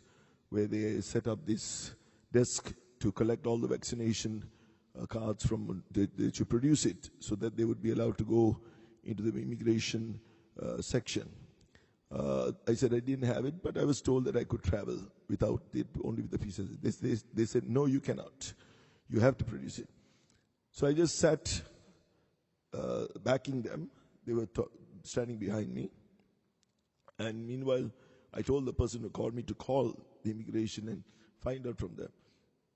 Speaker 1: where they set up this desk to collect all the vaccination cards from, they should produce it so that they would be allowed to go into the immigration section. I said I didn't have it, but I was told that I could travel without it, only with the visa. They said, no, you cannot. You have to produce it. So I just sat backing them. They were standing behind me. And meanwhile, I told the person who called me to call the immigration and find out from them.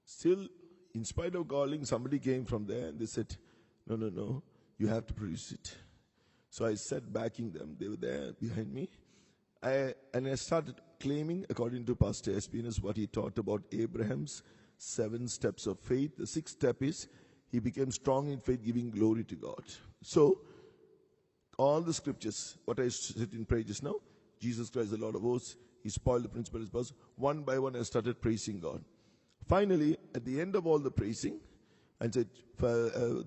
Speaker 1: Still, in spite of calling, somebody came from there and they said, no, you have to produce it. So I sat backing them. They were there behind me. And I started claiming, according to Pastor Espinus, what he taught about Abraham's 7 steps of faith. The 6th step is he became strong in faith, giving glory to God. So, all the scriptures, what I said in prayer just now, Jesus Christ, the Lord of hosts, he spoiled the principalities. One by one, I started praising God. Finally, at the end of all the praising, I said,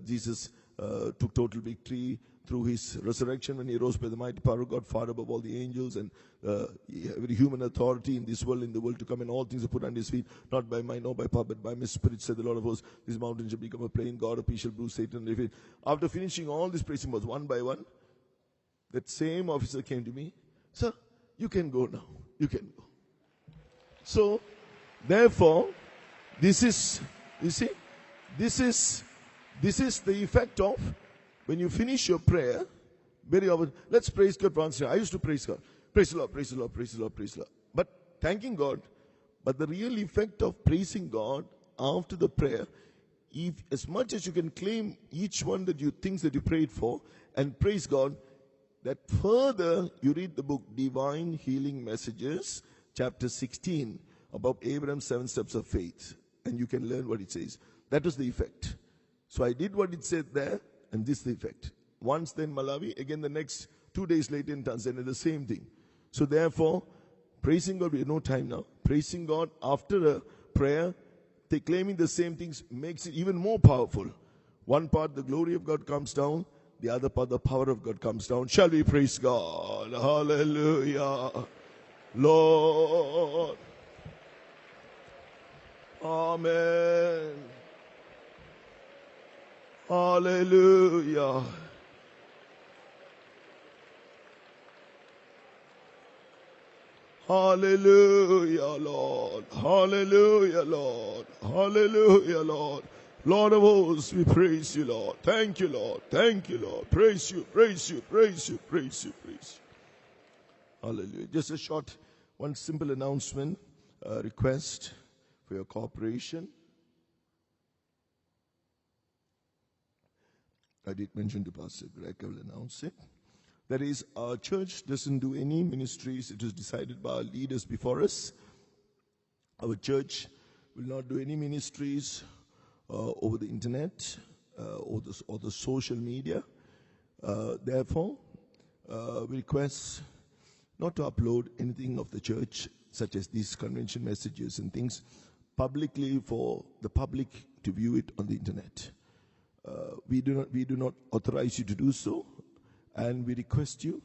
Speaker 1: Jesus took total victory through his resurrection when he rose by the mighty power of God, far above all the angels and every human authority in this world, in the world to come, and all things are put under his feet, not by might, nor by power, but by my spirit, said the Lord of hosts. This mountain shall become a plain. God of peace shall bruise Satan. And after finishing all this praising was one by one, that same officer came to me, sir, you can go now. You can go. So, therefore, this is, you see, this is the effect of when you finish your prayer, very often, let's praise God for answering. I used to praise God. Praise the Lord, praise the Lord, praise the Lord, praise the Lord. But thanking God, but the real effect of praising God after the prayer, if as much as you can claim each one that you things that you prayed for and praise God, that further you read the book Divine Healing Messages, chapter 16, about Abraham's 7 steps of faith. And you can learn what it says. That was the effect. So I did what it said there, and this is the effect. Once then Malawi, again the next 2 days later in Tanzania, the same thing. So therefore, praising God, we have no time now. Praising God after a prayer, claiming the same things makes it even more powerful. One part, the glory of God comes down. The other part, the power of God comes down. Shall we praise God? Hallelujah. Lord. Amen. Hallelujah. Hallelujah, Lord. Hallelujah, Lord. Hallelujah, Lord. Lord of hosts, we praise you, Lord. Thank you, Lord. Thank you, Lord. Praise you, praise you, praise you, praise you, praise you. Hallelujah. Just a short, one simple announcement, request for your cooperation. I did mention to Pastor Greg, I will announce it. That is, our church doesn't do any ministries. It was decided by our leaders before us. Our church will not do any ministries over the internet or the social media. Therefore, we request not to upload anything of the church, such as these convention messages and things, publicly for the public to view it on the internet. We do not authorize you to do so, and we request you,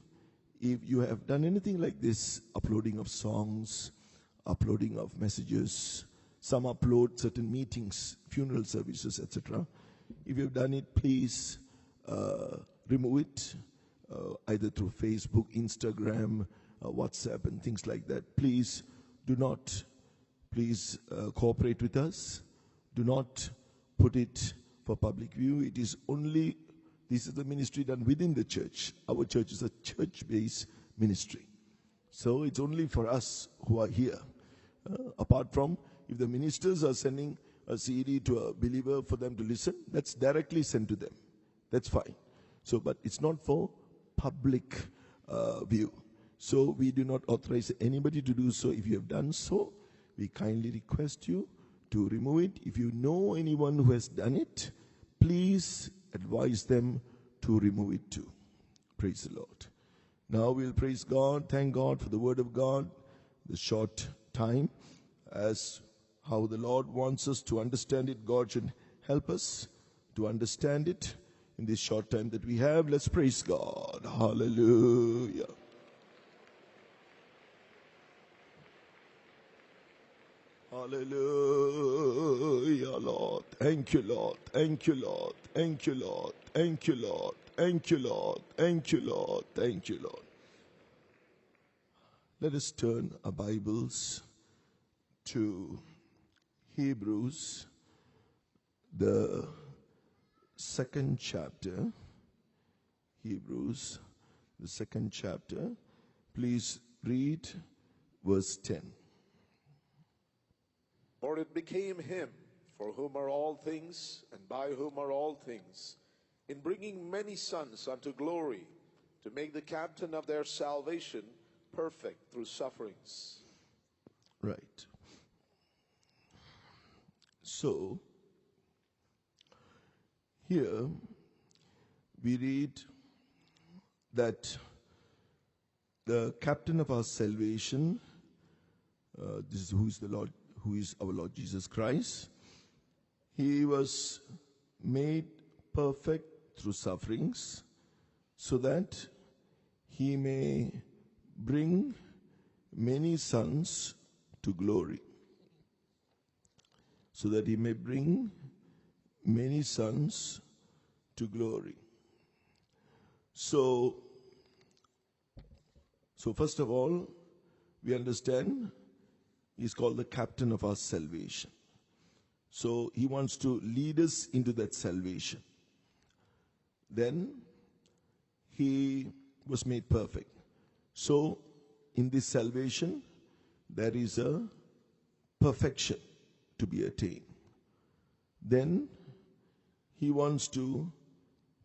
Speaker 1: if you have done anything like this, uploading of songs, uploading of messages, some upload certain meetings, funeral services, etc. If you've done it, please remove it, either through Facebook, Instagram, WhatsApp, and things like that. Please do not, cooperate with us. Do not put it for public view. It is only, this is the ministry done within the church. Our church is a church-based ministry. So it's only for us who are here. Apart from, if the ministers are sending a CD to a believer for them to listen, that's directly sent to them. That's fine. So, but it's not for public view. So we do not authorize anybody to do so. If you have done so, we kindly request you to remove it. If you know anyone who has done it, please advise them to remove it too. Praise the Lord. Now we'll praise God, thank God for the word of God, the short time. as how the Lord wants us to understand it. God should help us to understand it in this short time that we have. Let's praise God. Hallelujah. Hallelujah, Lord. Thank you, Lord. Thank you, Lord. Thank you, Lord. Thank you, Lord. Thank you, Lord. Thank you, Lord. Thank you, Lord. Let us turn our Bibles to Hebrews, the second chapter. Hebrews, the second chapter. Please read verse 10.
Speaker 2: For it became him, for whom are all things, and by whom are all things, in bringing many sons unto glory, to make the captain of their salvation perfect through sufferings.
Speaker 1: Right. So, here we read that the captain of our salvation, this is who is the Lord, who is our Lord Jesus Christ, he was made perfect through sufferings, so that he may bring many sons to glory. So that he may bring many sons to glory. So first of all, we understand he's called the captain of our salvation. So he wants to lead us into that salvation. Then he was made perfect. So in this salvation, there is a perfection to be attained. Then he wants to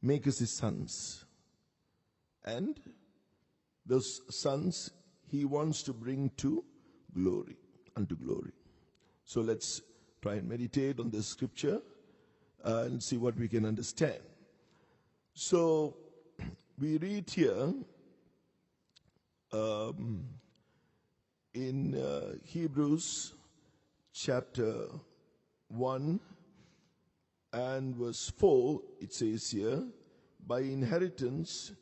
Speaker 1: make us his sons. And those sons he wants to bring to glory, unto glory. So let's try and meditate on this scripture and see what we can understand. So we read here in Hebrews chapter 1 and verse 4, it says here, by inheritance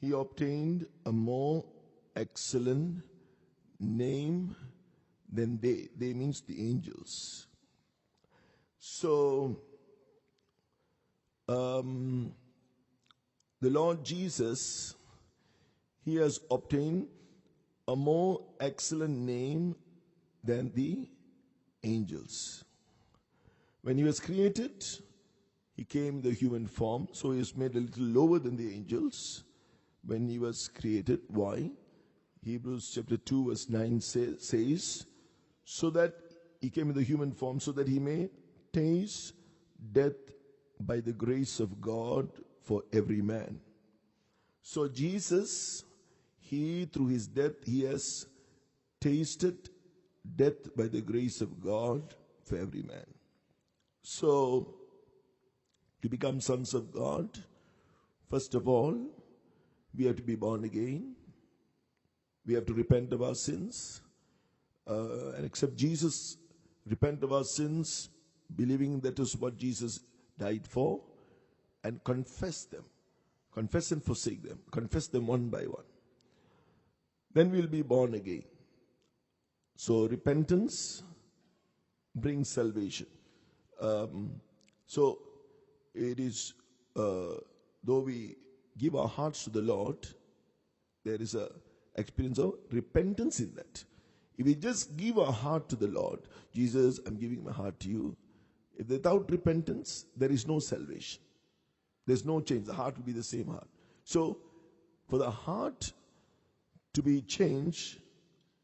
Speaker 1: he obtained a more excellent name than they. They means the angels. So, the Lord Jesus, he has obtained a more excellent name than the angels. When he was created, he came in the human form, so he was made a little lower than the angels when he was created. Why? Hebrews chapter 2 verse 9 says, so that he came in the human form, so that he may taste death by the grace of God for every man. So Jesus, he through his death, he has tasted death by the grace of God for every man. So, to become sons of God, first of all, we have to be born again. We have to repent of our sins and accept Jesus, repent of our sins, believing that is what Jesus died for, and confess them. Confess and forsake them. Confess them one by one. Then we'll be born again. So repentance brings salvation. So it is, though we give our hearts to the Lord, there is a experience of repentance in that. If we just give our heart to the Lord, Jesus, I'm giving my heart to you. If without repentance, there is no salvation. There's no change. The heart will be the same heart. So, for the heart to be changed,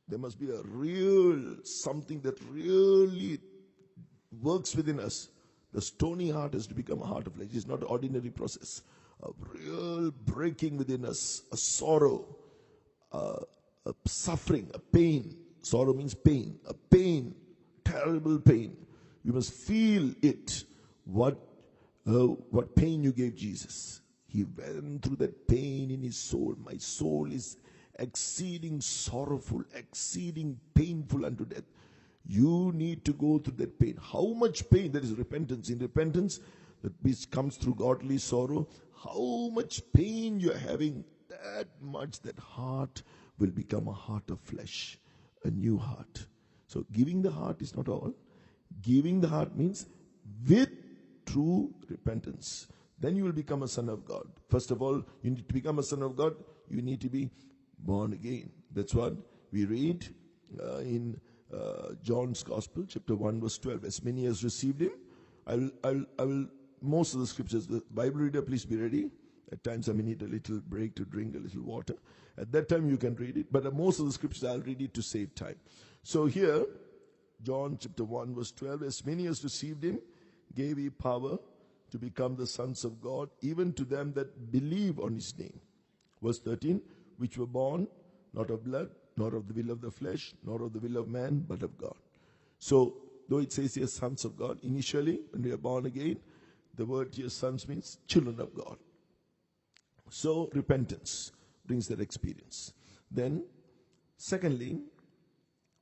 Speaker 1: there must be a real something that really works within us. The stony heart has to become a heart of flesh. It's not an ordinary process. A real breaking within us, a sorrow, a suffering, a pain. Sorrow means pain. A pain, terrible pain. You must feel it. What pain you gave Jesus. He went through that pain in his soul. My soul is exceeding sorrowful, exceeding painful unto death. You need to go through that pain. How much pain? That is repentance. In repentance, that which comes through godly sorrow, how much pain you're having, that much that heart will become a heart of flesh, a new heart. So giving the heart is not all. Giving the heart means with true repentance. Then you will become a son of God. First of all, you need to become a son of God. You need to be born again. That's what we read in John's Gospel, chapter 1, verse 12. As many as received him, I will most of the scriptures, the Bible reader, please be ready. At times I may need a little break to drink a little water. At that time you can read it. But most of the scriptures I'll read it to save time. So here, John chapter 1, verse 12. As many as received him, gave he power to become the sons of God, even to them that believe on his name. Verse 13, which were born not of blood, nor of the will of the flesh, nor of the will of man, but of God. So, though it says here sons of God, initially, when we are born again, the word here sons means children of God. So, repentance brings that experience. Then, secondly,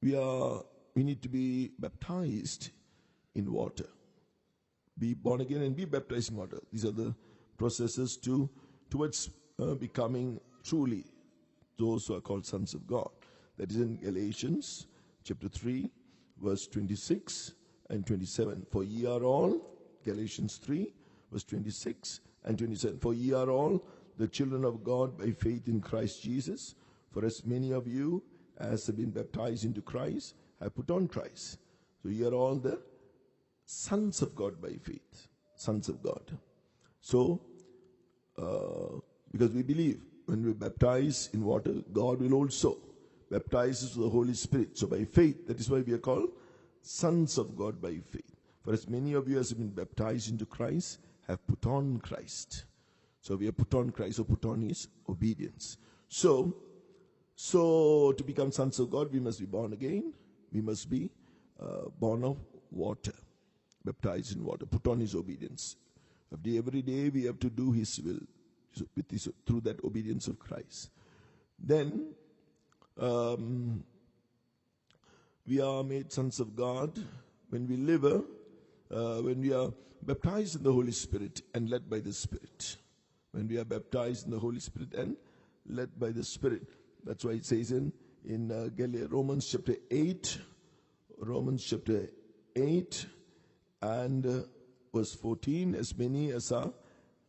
Speaker 1: we need to be baptized in water. Be born again and be baptized in water. These are the processes towards becoming truly those who are called sons of God. That is in Galatians chapter 3, verse 26 and 27. For ye are all, Galatians 3, verse 26 and 27. For ye are all the children of God by faith in Christ Jesus. For as many of you as have been baptized into Christ have put on Christ. So ye are all the sons of God by faith. Sons of God. So, because we believe when we baptize in water, God will also baptize us with the Holy Spirit. So by faith, that is why we are called sons of God by faith. For as many of you as have been baptized into Christ have put on Christ. So we have put on Christ, or put on his obedience. So to become sons of God, we must be born again. We must be born of water, baptized in water, put on his obedience. Every day we have to do his will through that obedience of Christ. Then we are made sons of God when we live, when we are baptized in the Holy Spirit and led by the Spirit. When we are baptized in the Holy Spirit and led by the Spirit. That's why it says in Romans chapter 8, and verse 14, as many as are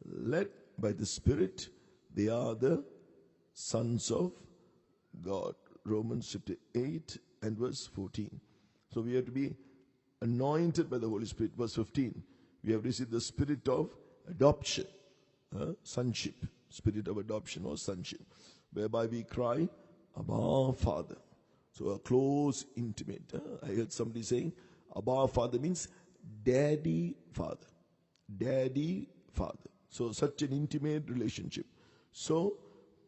Speaker 1: led by the Spirit, they are the sons of God. Romans chapter 8 and verse 14. So we have to be anointed by the Holy Spirit. Verse 15, we have received the spirit of adoption, sonship, spirit of adoption or sonship, whereby we cry, Abba, Father. So a close, intimate. I heard somebody saying, Abba, Father means Daddy, Father. Daddy, Father. So such an intimate relationship. So,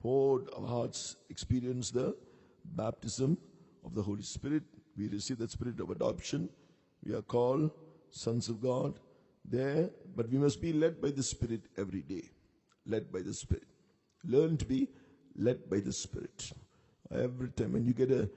Speaker 1: poured our hearts experience the baptism of the Holy Spirit. We receive that spirit of adoption. We are called sons of God there, but we must be led by the Spirit every day. Led by the Spirit. Learn to be led by the Spirit. Every time when you get a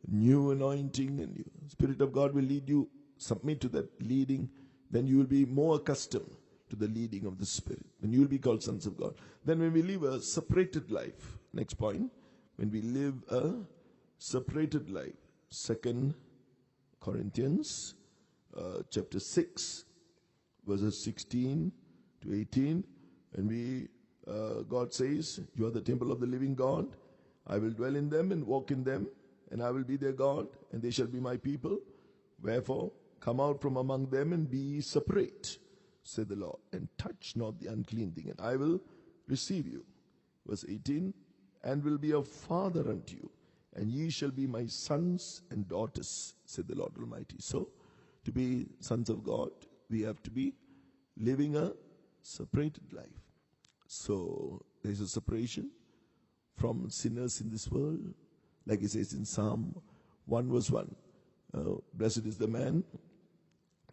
Speaker 1: new anointing and the Spirit of God will lead you, submit to that leading, then you will be more accustomed to the leading of the Spirit. Then you will be called sons of God. Then when we live a separated life, next point, when we live a separated life, 2 Corinthians chapter 6, verses 16 to 18, and God says, you are the temple of the living God. I will dwell in them and walk in them, and I will be their God, and they shall be my people. Wherefore, come out from among them and be separate, said the Lord, and touch not the unclean thing, and I will receive you. Verse 18, and will be a father unto you, and ye shall be my sons and daughters, said the Lord Almighty. So, to be sons of God, we have to be living a separated life. So, there is a separation from sinners in this world. Like it says in Psalm 1 verse 1, blessed is the man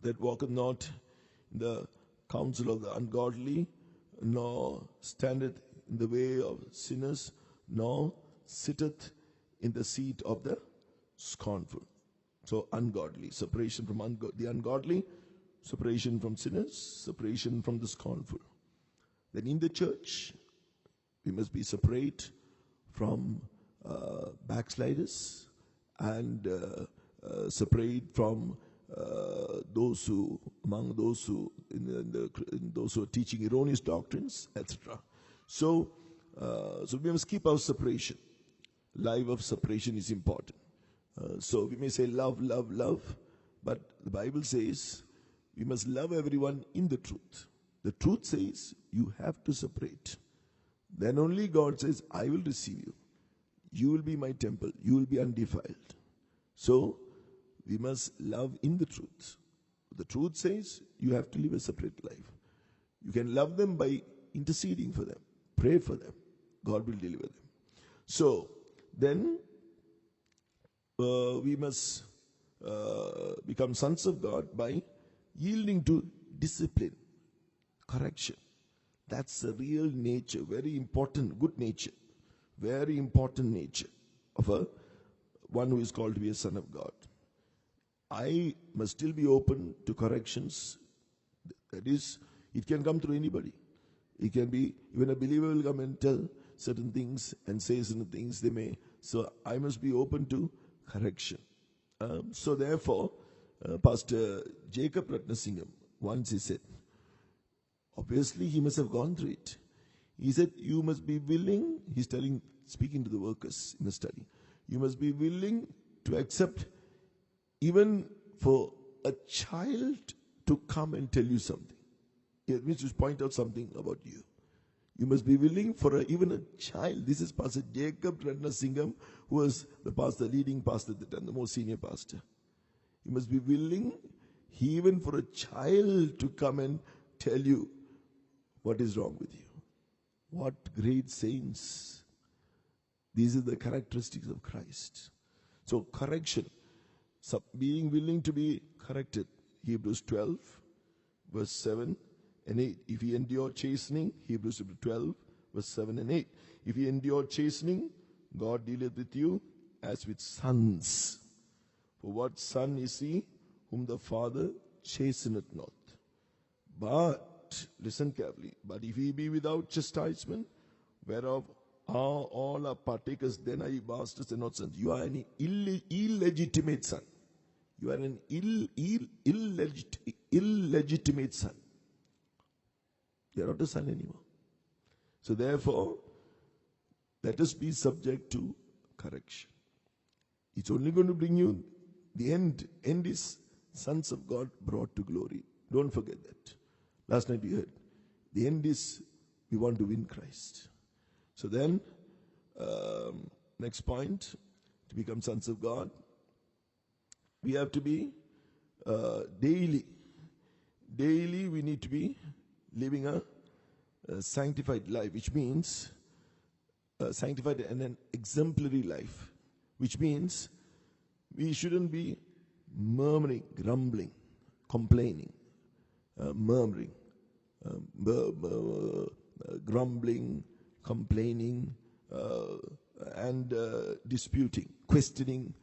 Speaker 1: that walketh not in the counsel of the ungodly, nor standeth in the way of sinners, nor sitteth in the seat of the scornful. So ungodly, separation from the ungodly, separation from sinners, separation from the scornful. Then in the church, we must be separate from backsliders and separate from those who are teaching erroneous doctrines, etc. So we must keep our separation. Life of separation is important. So we may say love, love, love, but the Bible says we must love everyone in the truth. The truth says you have to separate. Then only God says, I will receive you. You will be my temple. You will be undefiled. So we must love in the truth. The truth says you have to live a separate life. You can love them by interceding for them. Pray for them. God will deliver them. So then we must become sons of God by yielding to discipline, correction. That's the real nature, very important, good nature, very important nature of one who is called to be a son of God. I must still be open to corrections. That is, it can come through anybody. It can be, even a believer will come and tell certain things and say certain things they may. So I must be open to correction. So therefore, Pastor Jacob Ratnasingham, once he said, obviously he must have gone through it. He said, you must be willing, he's speaking to the workers in the study, you must be willing to accept even for a child to come and tell you something. It means to point out something about you. You must be willing for even a child. This is Pastor Jacob Ratnasingham, who was the leading pastor at the time, the most senior pastor. You must be willing even for a child to come and tell you what is wrong with you. What great saints. These are the characteristics of Christ. So correction, being willing to be corrected. Hebrews 12, verse 7 and 8. If he endure chastening, Hebrews 12, verse 7 and 8. If he endure chastening, God dealeth with you as with sons. For what son is he whom the Father chasteneth not? But, listen carefully, but if he be without chastisement, whereof all are partakers, then are ye bastards and not sons. You are an illegitimate son. You are an illegitimate son. You are not a son anymore. So therefore, let us be subject to correction. It's only going to bring you the end. End is sons of God brought to glory. Don't forget that. Last night we heard. The end is we want to win Christ. So then, next point, to become sons of God, we have to be daily we need to be living a sanctified life, which means sanctified and an exemplary life, which means we shouldn't be murmuring, grumbling, complaining, murmuring, grumbling, complaining, and disputing, questioning.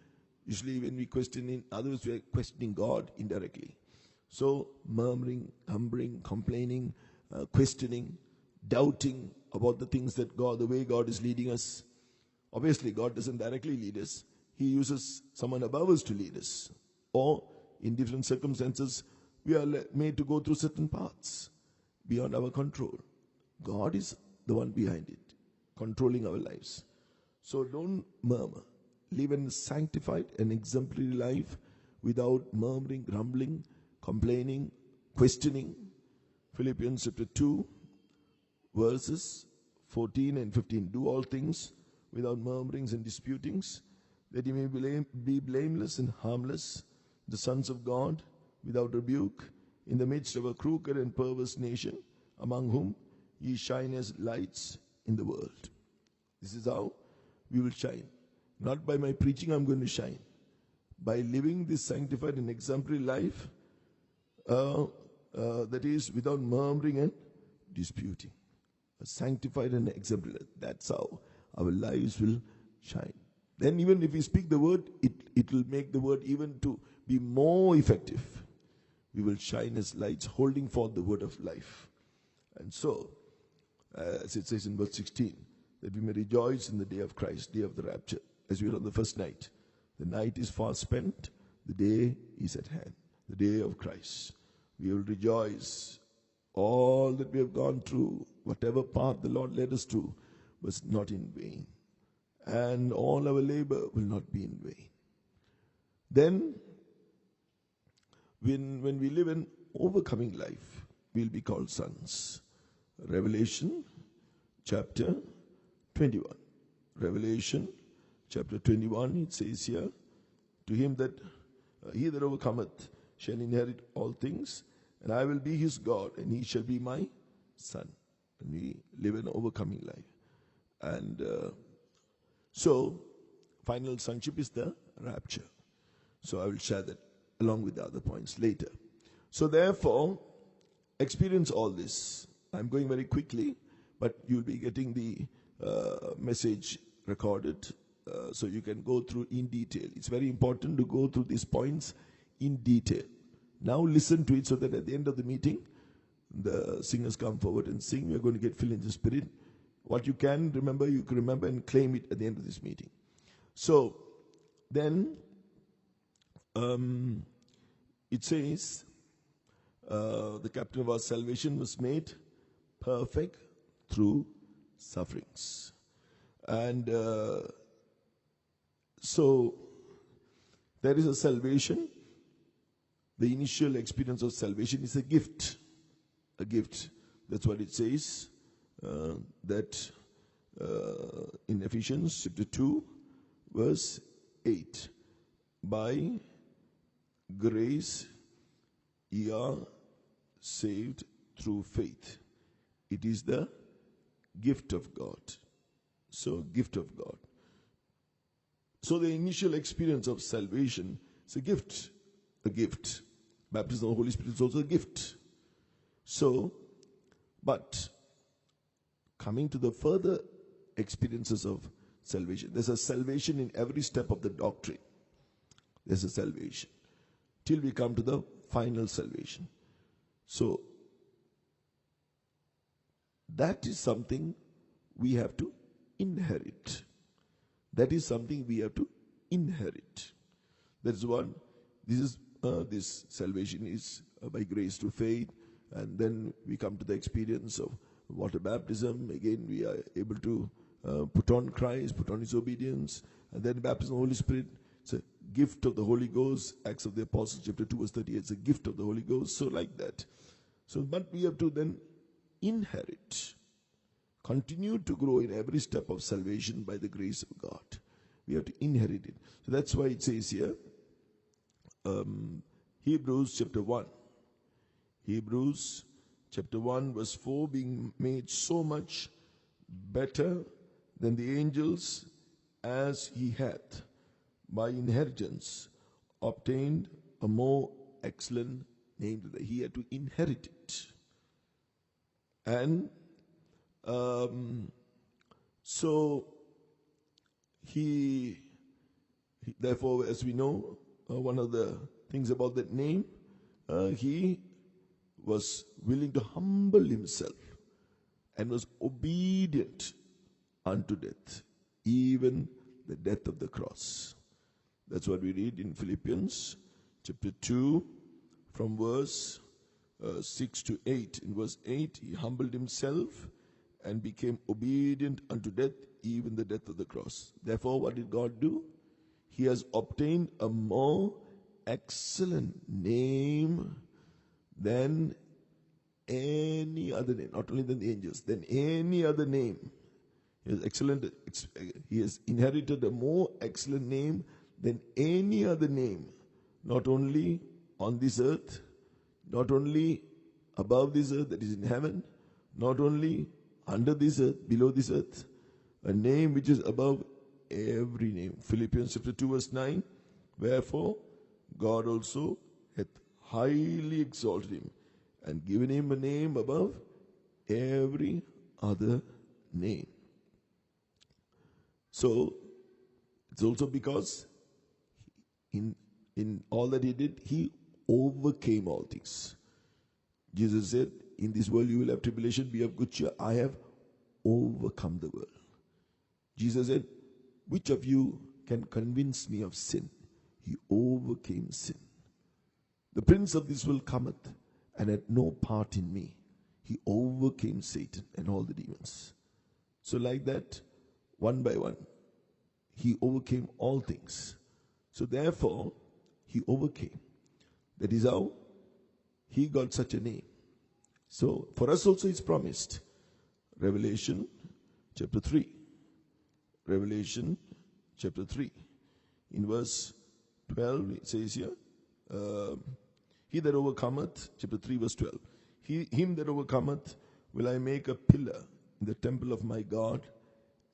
Speaker 1: Usually when we question in others, we are questioning God indirectly. So murmuring, grumbling, complaining, questioning, doubting about the things that the way God is leading us. Obviously, God doesn't directly lead us. He uses someone above us to lead us. Or in different circumstances, we are made to go through certain paths beyond our control. God is the one behind it, controlling our lives. So don't murmur. Live a sanctified and exemplary life without murmuring, grumbling, complaining, questioning. Philippians chapter 2, verses 14 and 15. Do all things without murmurings and disputings, that ye may be blameless and harmless, the sons of God, without rebuke, in the midst of a crooked and perverse nation, among whom ye shine as lights in the world. This is how we will shine. Not by my preaching I'm going to shine. By living this sanctified and exemplary life, that is without murmuring and disputing. A sanctified and exemplary life. That's how our lives will shine. Then even if we speak the word, it will make the word even to be more effective. We will shine as lights, holding forth the word of life. And so, as it says in verse 16, that we may rejoice in the day of Christ, day of the rapture, as we were on the first night. The night is far spent, the day is at hand, the day of Christ. We will rejoice. All that we have gone through, whatever path the Lord led us to, was not in vain. And all our labor will not be in vain. Then, when we live an overcoming life, we'll be called sons. Revelation chapter 21. Revelation chapter 21, it says here, to him that he that overcometh shall inherit all things, and I will be his God, and he shall be my son. And we live an overcoming life. And so, final sonship is the rapture. So I will share that along with the other points later. So therefore, experience all this. I'm going very quickly, but you'll be getting the message recorded, so you can go through in detail. It's very important to go through these points in detail. Now listen to it so that at the end of the meeting, the singers come forward and sing. We're going to get filled in the Spirit. What you can remember and claim it at the end of this meeting. So, then, it says, the captain of our salvation was made perfect through sufferings. And so, there is a salvation. The initial experience of salvation is a gift. A gift. That's what it says. That in Ephesians chapter 2, verse 8. By grace ye are saved through faith. It is the gift of God. So, gift of God. So, the initial experience of salvation is a gift. A gift. Baptism of the Holy Spirit is also a gift. So, but coming to the further experiences of salvation, there's a salvation in every step of the doctrine. There's a salvation. Till we come to the final salvation. So, that is something we have to inherit. That is something we have to inherit. That's one. This salvation is by grace through faith, and then we come to the experience of water baptism. Again, we are able to put on Christ, put on his obedience, and then baptism of the Holy Spirit. It's a gift of the Holy Ghost. Acts of the Apostles chapter 2 verse 38. It's a gift of the Holy Ghost. So like that. So, but we have to then inherit. Continue to grow in every step of salvation by the grace of God. We have to inherit it. So that's why it says here, Hebrews chapter 1. Hebrews chapter 1 verse 4, being made so much better than the angels, as he hath by inheritance obtained a more excellent name. He had to inherit it. And so he therefore, as we know, one of the things about that name, he was willing to humble himself and was obedient unto death, even the death of the cross. That's what we read in Philippians chapter 2 from verse 6 to 8. In verse 8, he humbled himself and became obedient unto death, even the death of the cross. Therefore, what did God do? He has obtained a more excellent name than any other name, not only than the angels, than any other name. He has inherited a more excellent name than any other name, not only on this earth, not only above this earth that is in heaven, not only under this earth, below this earth, a name which is above every name. Philippians chapter 2 verse 9, wherefore God also hath highly exalted him and given him a name above every other name. So, It's also because in all that he did, he overcame all things. Jesus said, in this world you will have tribulation, be of good cheer. I have overcome the world. Jesus said, which of you can convince me of sin? He overcame sin. The prince of this world cometh, and had no part in me. He overcame Satan and all the demons. So like that, one by one, he overcame all things. So therefore, he overcame. That is how he got such a name. So for us also it's promised. Revelation chapter 3. Revelation chapter 3. In verse 12 it says here, he that overcometh, chapter 3 verse 12. Him that overcometh will I make a pillar in the temple of my God,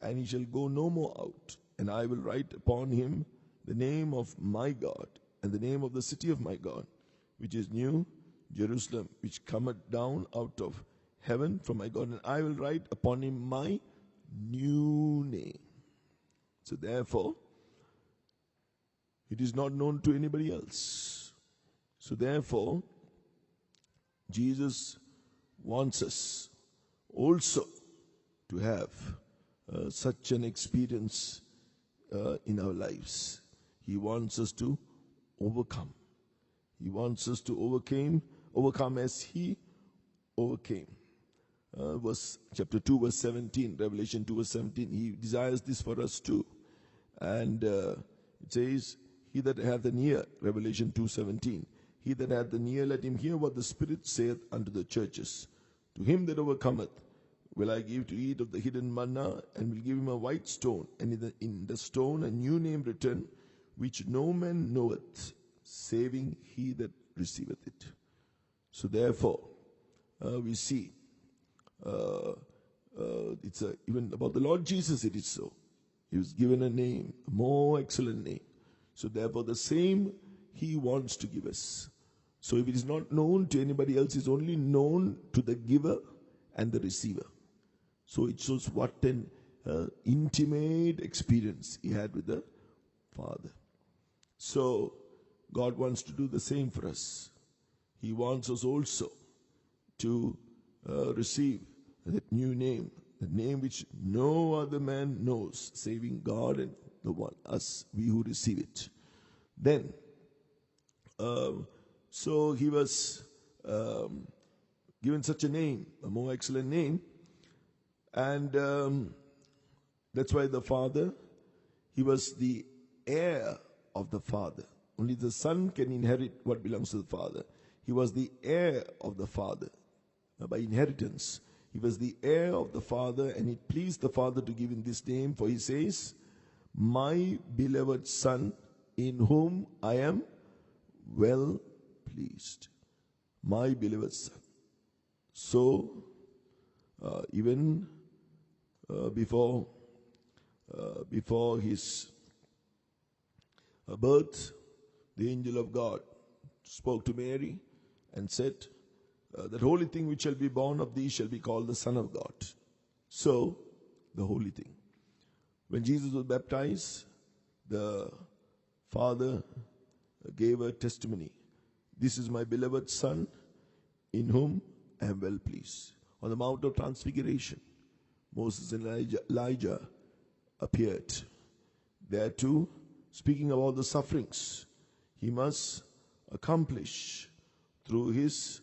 Speaker 1: and he shall go no more out. And I will write upon him the name of my God, and the name of the city of my God, which is New Jerusalem, which cometh down out of heaven from my God. And I will write upon him my new name. So therefore, it is not known to anybody else. So therefore, Jesus wants us also to have such an experience in our lives. He wants us to overcome. He wants us to overcome as he overcame. Chapter 2 verse 17, Revelation 2 verse 17, he desires this for us too. And it says, he that hath an ear, Revelation 2:17, he that hath an ear, let him hear what the Spirit saith unto the churches. To him that overcometh will I give to eat of the hidden manna, and will give him a white stone, and in the stone a new name written, which no man knoweth, saving he that receiveth it. So therefore, we see, it's even about the Lord Jesus it is so. He was given a name, a more excellent name. So therefore the same he wants to give us. So if it is not known to anybody else, it's only known to the giver and the receiver. So it shows what an intimate experience he had with the Father. So God wants to do the same for us. He wants us also to receive that new name, the name which no other man knows, saving God and the one, us, we who receive it. Then, so he was given such a name, a more excellent name, and that's why the Father, he was the heir of the Father. Only the Son can inherit what belongs to the Father. He was the heir of the Father by inheritance. He was the heir of the Father, and it pleased the Father to give him this name, for he says, my beloved Son, in whom I am well pleased. My beloved Son. So, even before his birth, the angel of God spoke to Mary and said, that holy thing which shall be born of thee shall be called the Son of God. So, the holy thing. When Jesus was baptized, the Father gave a testimony. This is my beloved Son, in whom I am well pleased. On the Mount of Transfiguration, Moses and Elijah appeared. There too, speaking about the sufferings he must accomplish through his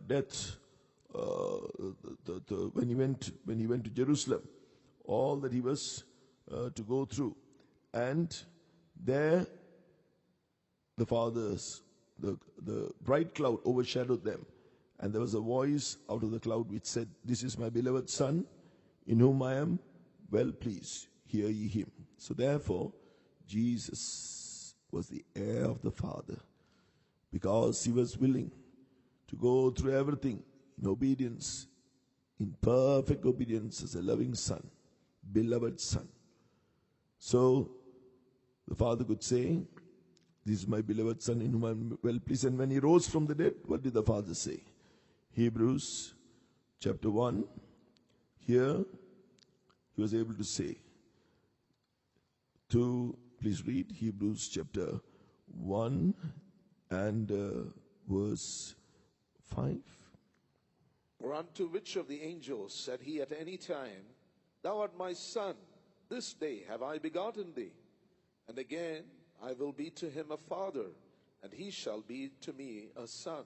Speaker 1: death. When he went to Jerusalem, all that he was to go through, and there the fathers, the bright cloud overshadowed them, and there was a voice out of the cloud which said, this is my beloved Son, in whom I am well pleased. Hear ye him. So therefore, Jesus was the heir of the Father, because he was willing to go through everything in obedience, in perfect obedience as a loving Son, beloved Son. So the Father could say, this is my beloved Son in whom I am well pleased. And when he rose from the dead, what did the Father say? Hebrews chapter 1. Here he was able to say to Please read Hebrews chapter 1 and verse 5.
Speaker 2: For unto which of the angels said he at any time, Thou art my son, this day have I begotten thee? And again, I will be to him a father, and he shall be to me a son.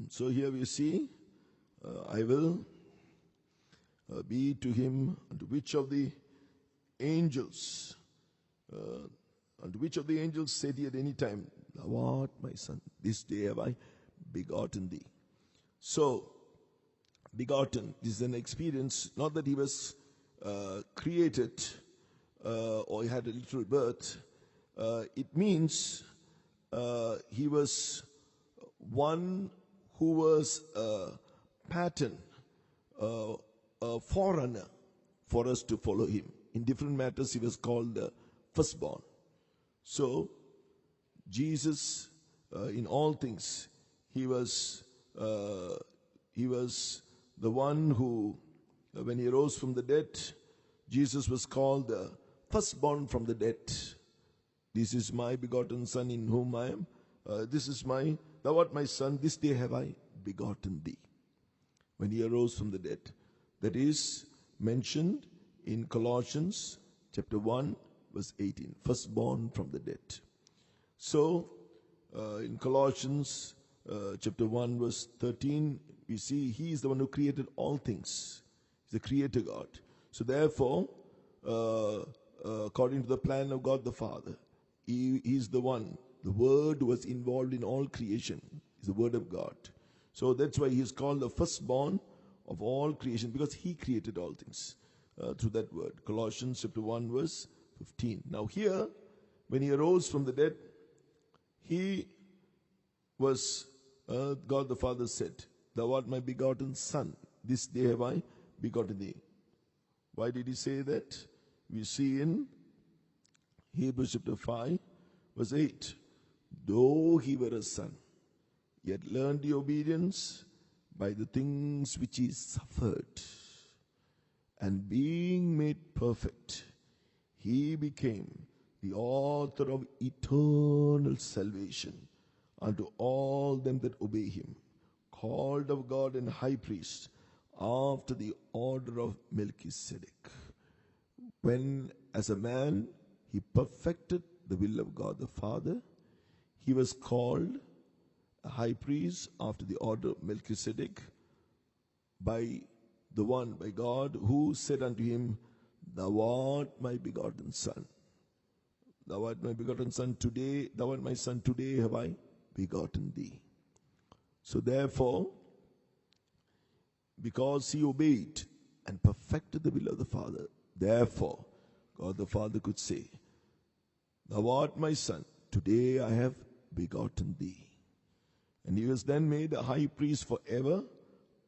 Speaker 1: So here we see, I will be to him, unto which of the angels, said he at any time, Thou art my son, this day have I begotten thee. So, begotten is an experience, not that he was created or he had a literal birth. It means he was one who was a pattern, a forerunner for us to follow him. In different matters, he was called the firstborn. So, Jesus, in all things, he was the one who, when he rose from the dead, Jesus was called the firstborn from the dead. This is my begotten son in whom I am. Thou art my son, this day have I begotten thee. When he arose from the dead. That is mentioned in Colossians chapter 1 verse 18. Firstborn from the dead. So, in Colossians chapter 1 verse 13, we see he is the one who created all things. He's the creator God. So therefore, according to the plan of God the Father, he is the one, the Word was involved in all creation. He's the Word of God. So that's why he is called the firstborn of all creation, because he created all things through that word. Colossians chapter 1 verse 15. Now here, when he arose from the dead, he was, God the Father said, Thou art my begotten son, this day have I begotten thee. Why did he say that? We see in Hebrews chapter 5 verse 8. Though he were a son, yet learned the obedience by the things which he suffered. And being made perfect, he became the author of eternal salvation unto all them that obey him, called of God and high priest after the order of Melchizedek. When as a man he perfected the will of God the Father, he was called a high priest after the order of Melchizedek by God, who said unto him, Thou art my begotten son. Thou art my begotten son today, thou art my son today have I begotten thee. So therefore, because he obeyed and perfected the will of the Father, therefore God the Father could say, Thou art my son, today I have begotten thee. And he was then made a high priest forever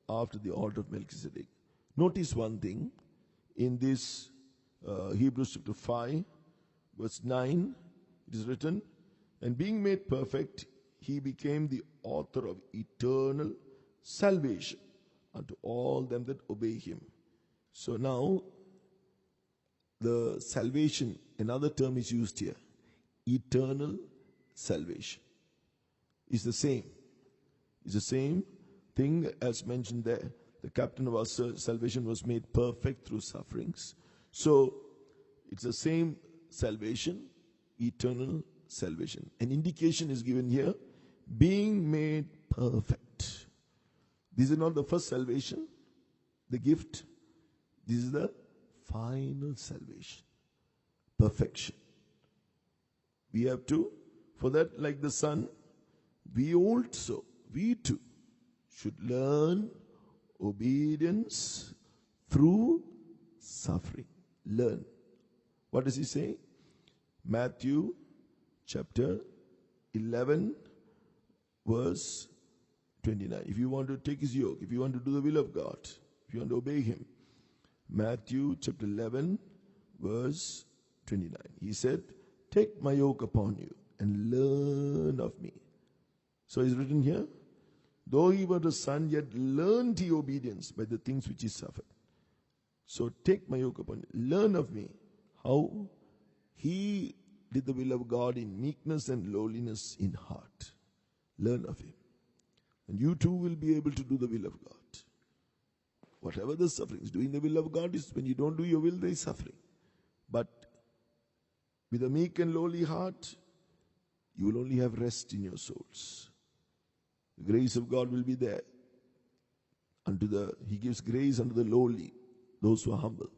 Speaker 1: after the order of Melchizedek. Notice one thing in this Hebrews chapter 5 verse 9, it is written, And being made perfect, he became the author of eternal salvation unto all them that obey him. So now, the salvation, another term is used here. Eternal salvation. Is the same. It's the same thing as mentioned there. The captain of our salvation was made perfect through sufferings. So, it's the same salvation, eternal salvation. An indication is given here, being made perfect. This is not the first salvation, the gift. This is the final salvation, perfection. We have to, for that, like the Son, we too, should learn obedience through suffering. Learn. What does he say? Matthew chapter 11 verse 29. If you want to take his yoke, if you want to do the will of God, if you want to obey him, Matthew chapter 11 verse 29. He said, Take my yoke upon you and learn of me. So it's written here, though he were the son, yet learned he obedience by the things which he suffered. So take my yoke upon you. Learn of me how he did the will of God in meekness and lowliness in heart. Learn of him. And you too will be able to do the will of God. Whatever the sufferings, doing the will of God is when you don't do your will, there is suffering. But with a meek and lowly heart, you will only have rest in your souls. The grace of God will be there. He gives grace unto the lowly, those who are humble.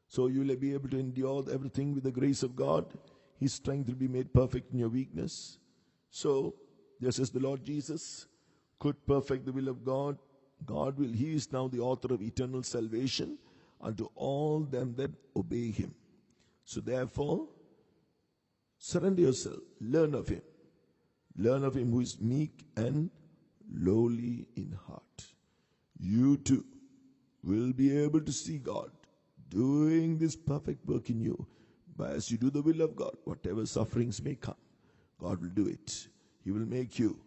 Speaker 1: So you will be able to endure everything with the grace of God. His strength will be made perfect in your weakness. So, just as the Lord Jesus could perfect the will of God, He is now the author of eternal salvation unto all them that obey him. So therefore, surrender yourself, learn of him. Learn of him who is meek and lowly in heart. You too will be able to see God doing this perfect work in you. But as you do the will of God, whatever sufferings may come, God will do it. He will make you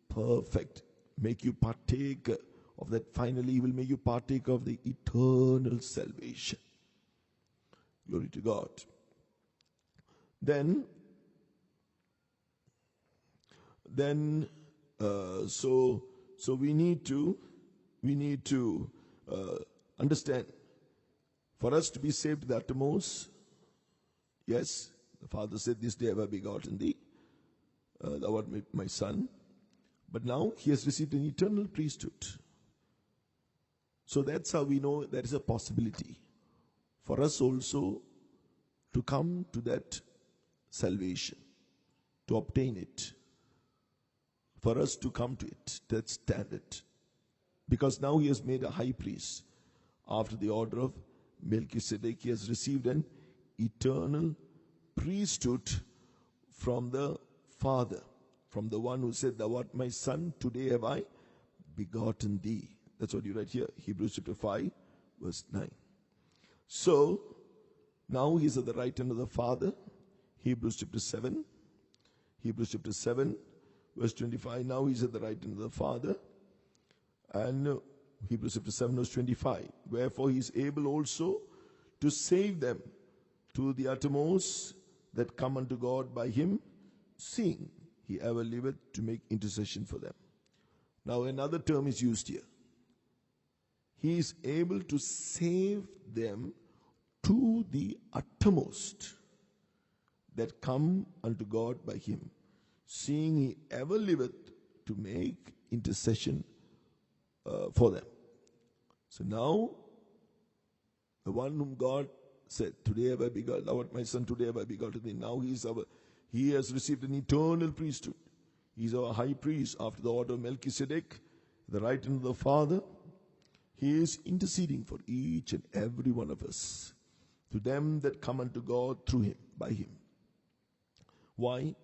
Speaker 1: perfect, make you partaker of that. Finally, He will make you partaker of the eternal salvation. Glory to God. So we need to understand. For us to be saved to the uttermost, yes, the Father said, "This day have I begotten thee, thou art my son." But now he has received an eternal priesthood. So that's how we know there is a possibility for us also to come to that salvation, to obtain it, for us to come to it, that standard. Because now he has made a high priest after the order of Melchizedek. He has received an eternal priesthood from the Father, from the one who said, "Thou art my son, today have I begotten thee." That's what you write here, Hebrews chapter 5, verse 9. So, now he is at the right hand of the Father. Hebrews chapter 7, verse 25. Now he is at the right hand of the Father. And Hebrews chapter 7, verse 25. Wherefore he is able also to save them to the uttermost that come unto God by him, seeing he ever liveth to make intercession for them. Now another term is used here. He is able to save them to the uttermost that come unto God by him, seeing he ever liveth to make intercession for them. So now, the one whom God said, "Today have I begotten, thou art my son, today have I begotten thee." Now he has received an eternal priesthood. He is our high priest after the order of Melchizedek, the right hand of the Father. He is interceding for each and every one of us, to them that come unto God through him, by him. Why?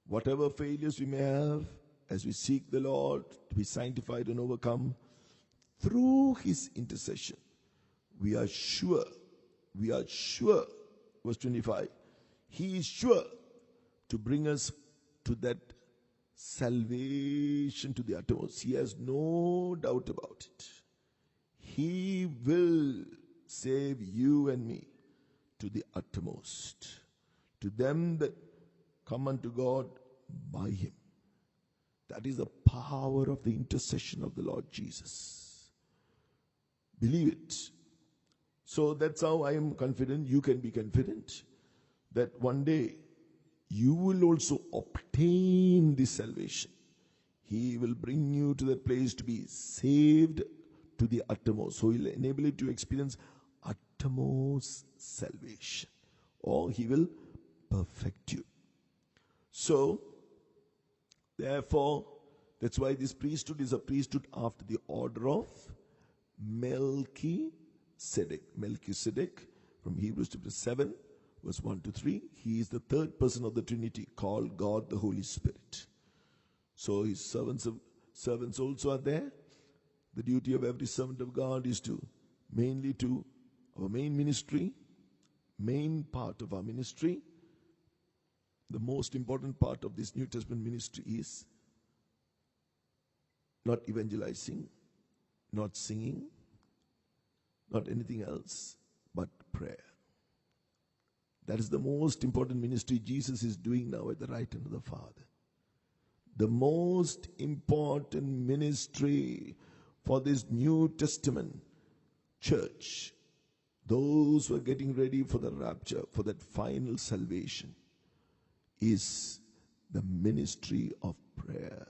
Speaker 1: Whatever failures we may have, as we seek the Lord to be sanctified and overcome, through his intercession, we are sure, verse 25, he is sure to bring us to that salvation to the uttermost. He has no doubt about it. He will save you and me to the uttermost, to them that come unto God by him. That is the power of the intercession of the Lord Jesus. Believe it. So that's how I am confident, you can be confident, that one day you will also obtain this salvation. He will bring you to that place to be saved to the uttermost. So he will enable you to experience uttermost salvation. Or he will perfect you. So, therefore, that's why this priesthood is a priesthood after the order of Melchizedek. Melchizedek, from Hebrews chapter 7, verse 1 to 3. He is the third person of the Trinity, called God the Holy Spirit. So his servants also are there. The duty of every servant of God is to our main ministry, main part of our ministry. The most important part of this New Testament ministry is not evangelizing, not singing, not anything else, but prayer. That is the most important ministry Jesus is doing now at the right hand of the Father. The most important ministry for this New Testament church, those who are getting ready for the rapture, for that final salvation, is the ministry of prayer.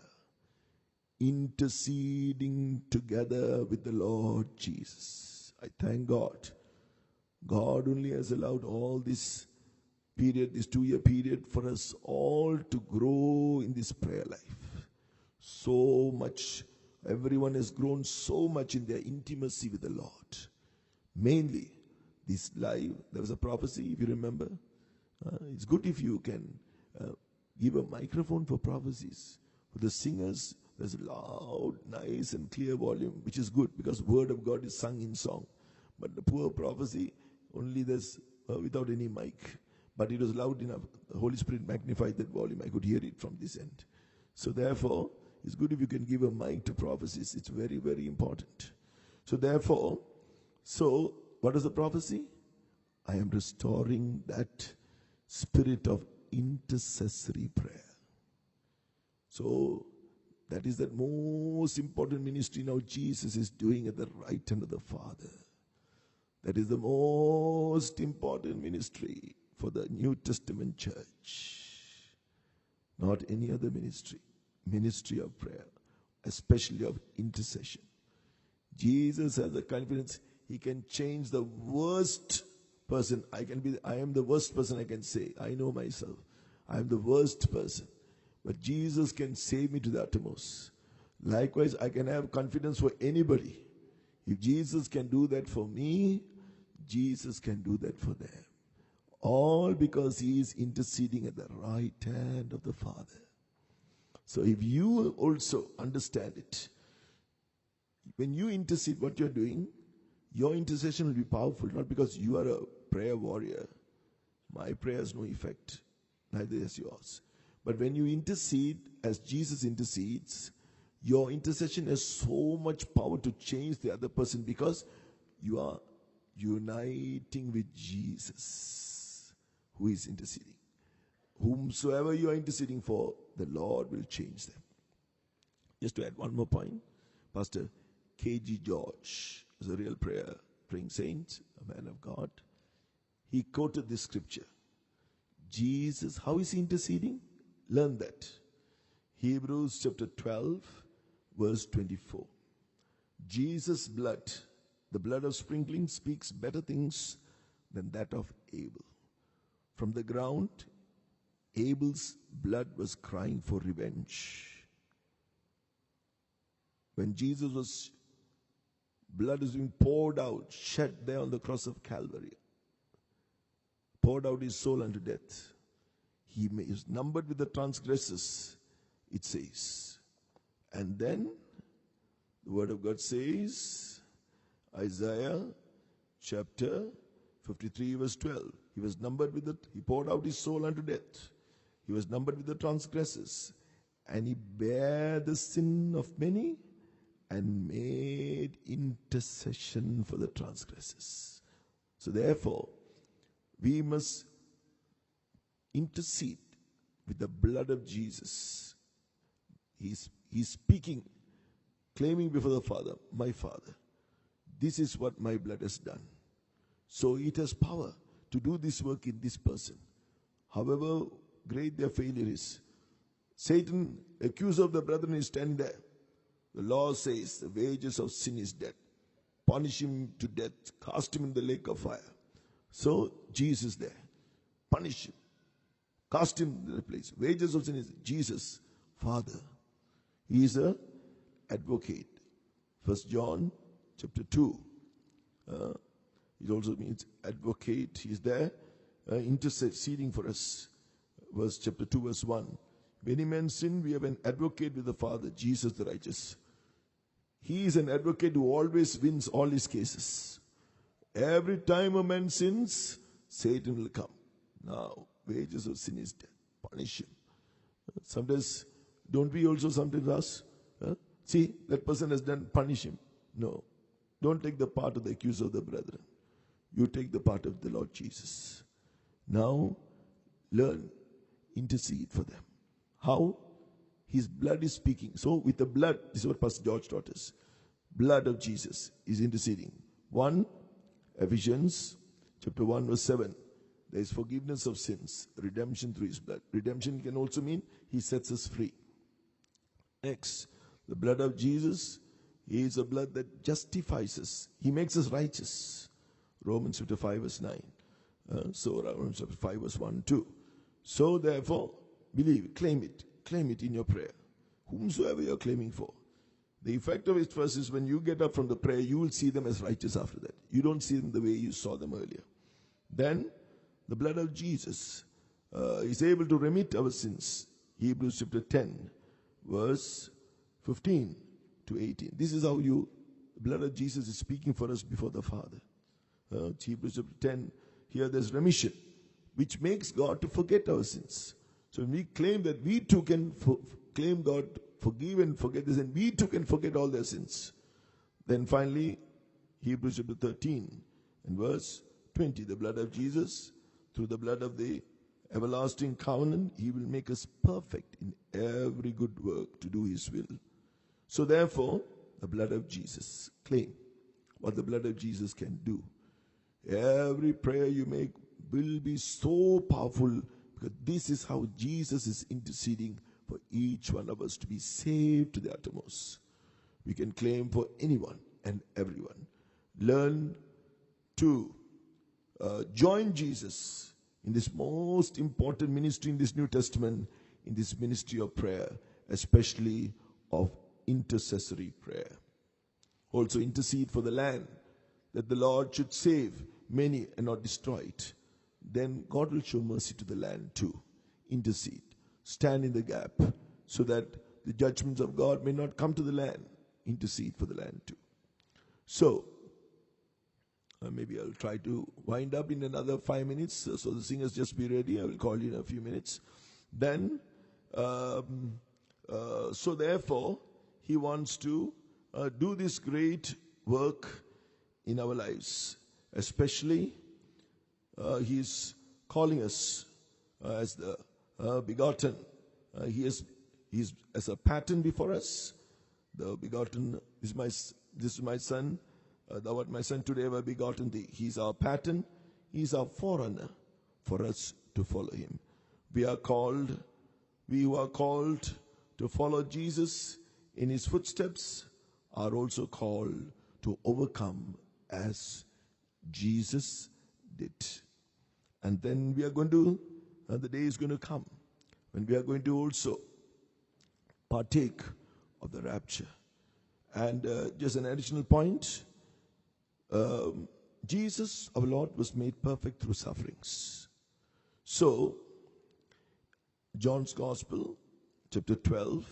Speaker 1: Interceding together with the Lord Jesus. I thank God. God only has allowed all this period, this 2-year period, for us all to grow in this prayer life. So much, everyone has grown so much in their intimacy with the Lord. Mainly, this life, there was a prophecy, if you remember. It's good if you can give a microphone for prophecies. For the singers, there's a loud, nice and clear volume, which is good because word of God is sung in song. But the poor prophecy, only there's without any mic. But it was loud enough. The Holy Spirit magnified that volume. I could hear it from this end. So therefore, it's good if you can give a mic to prophecies. It's very, very important. So therefore, what is the prophecy? I am restoring that spirit of intercessory prayer. So that is the most important ministry now Jesus is doing at the right hand of the Father. That is the most important ministry for the New Testament church. Not any other ministry. Ministry of prayer, especially of intercession. Jesus has the confidence he can change the worst person. I am the worst person, I can say. I know myself. I am the worst person. But Jesus can save me to the uttermost. Likewise, I can have confidence for anybody. If Jesus can do that for me, Jesus can do that for them. All because he is interceding at the right hand of the Father. So if you also understand it, when you intercede, what you're doing, your intercession will be powerful, not because you are a prayer warrior. My prayer has no effect, neither is yours. But when you intercede as Jesus intercedes, your intercession has so much power to change the other person because you are uniting with Jesus, who is interceding. Whomsoever you are interceding for, the Lord will change them. Just to add one more point, Pastor K.G. George is a real praying saint, a man of God. He quoted this scripture. Jesus, how is he interceding? Learn that. Hebrews chapter 12, verse 24. Jesus' blood, the blood of sprinkling, speaks better things than that of Abel. From the ground, Abel's blood was crying for revenge. When blood was being poured out, shed there on the cross of Calvary, poured out his soul unto death. He is numbered with the transgressors, it says. And then the word of God says, Isaiah chapter 53 verse 12. He was numbered he poured out his soul unto death. He was numbered with the transgressors. And he bare the sin of many and made intercession for the transgressors. So therefore, we must intercede with the blood of Jesus. He's speaking, claiming before the Father, my Father, this is what my blood has done. So it has power to do this work in this person. However great their failure is. Satan, accuser of the brethren, is standing there. The law says the wages of sin is death. Punish him to death. Cast him in the lake of fire. So Jesus is there. Punish him. Cast him in the place. Wages of sin is Jesus, Father. He is an advocate. 1 John chapter 2. It also means advocate. He is there interceding for us. Chapter 2 verse 1. If any man sin, we have an advocate with the Father, Jesus the righteous. He is an advocate who always wins all his cases. Every time a man sins, Satan will come. Now, wages of sin is death. Punish him. Sometimes, don't we also sometimes ask, see, that person has done, punish him. No. Don't take the part of the accuser of the brethren. You take the part of the Lord Jesus. Now, learn, intercede for them. How? His blood is speaking. So, with the blood, this is what Pastor George taught us. Blood of Jesus is interceding. 1, Ephesians chapter 1 verse 7. There is forgiveness of sins, redemption through his blood. Redemption can also mean he sets us free. Next, the blood of Jesus is a blood that justifies us. He makes us righteous. Romans chapter 5 verse 9. So Romans chapter 5 verse 1 2. So therefore, believe, claim it in your prayer. Whomsoever you're claiming for. The effect of it first is when you get up from the prayer, you will see them as righteous after that. You don't see them the way you saw them earlier. Then, the blood of Jesus is able to remit our sins. Hebrews chapter 10 verse 15 to 18. This is how the blood of Jesus is speaking for us before the Father. Hebrews chapter 10, here there's remission, which makes God to forget our sins. So when we claim that we too can claim God, forgive and forget this, and we too can forget all their sins. Then finally, Hebrews chapter 13 and verse 20, the blood of Jesus, through the blood of the everlasting covenant, he will make us perfect in every good work to do his will. So therefore, the blood of Jesus, claim what the blood of Jesus can do. Every prayer you make will be so powerful, because this is how Jesus is interceding for each one of us to be saved to the uttermost. We can claim for anyone and everyone. Learn to join Jesus in this most important ministry in this New Testament, in this ministry of prayer, especially of intercessory prayer. Also intercede for the land, that the Lord should save many and not destroy it. Then God will show mercy to the land too. Intercede. Stand in the gap so that the judgments of God may not come to the land. Intercede for the land too. So, maybe I'll try to wind up in another 5 minutes. So the singers just be ready. I will call you in a few minutes. Then, so therefore, he wants to do this great work in our lives. Especially, he's calling us as the begotten. He's as a pattern before us. The begotten is this is my son. Thou art my son, today have I begotten thee. He's our pattern. He's our forerunner for us to follow him. We who are called to follow Jesus in his footsteps are also called to overcome as Jesus did. And then we are going to, the day is going to come when we are going to also partake of the rapture. And just an additional point, Jesus, our Lord, was made perfect through sufferings. So, John's Gospel, chapter 12,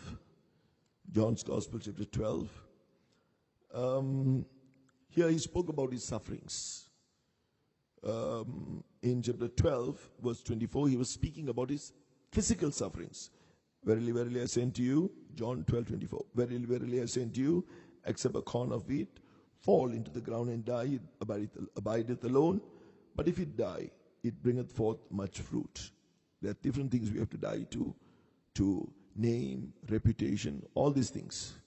Speaker 1: here he spoke about his sufferings. In chapter 12, verse 24, he was speaking about his physical sufferings. Verily, verily, I say unto you, John 12:24. Verily, verily, I say unto you, except a corn of wheat fall into the ground and die, it abideth alone. But if it die, it bringeth forth much fruit. There are different things we have to die to name, reputation, all these things.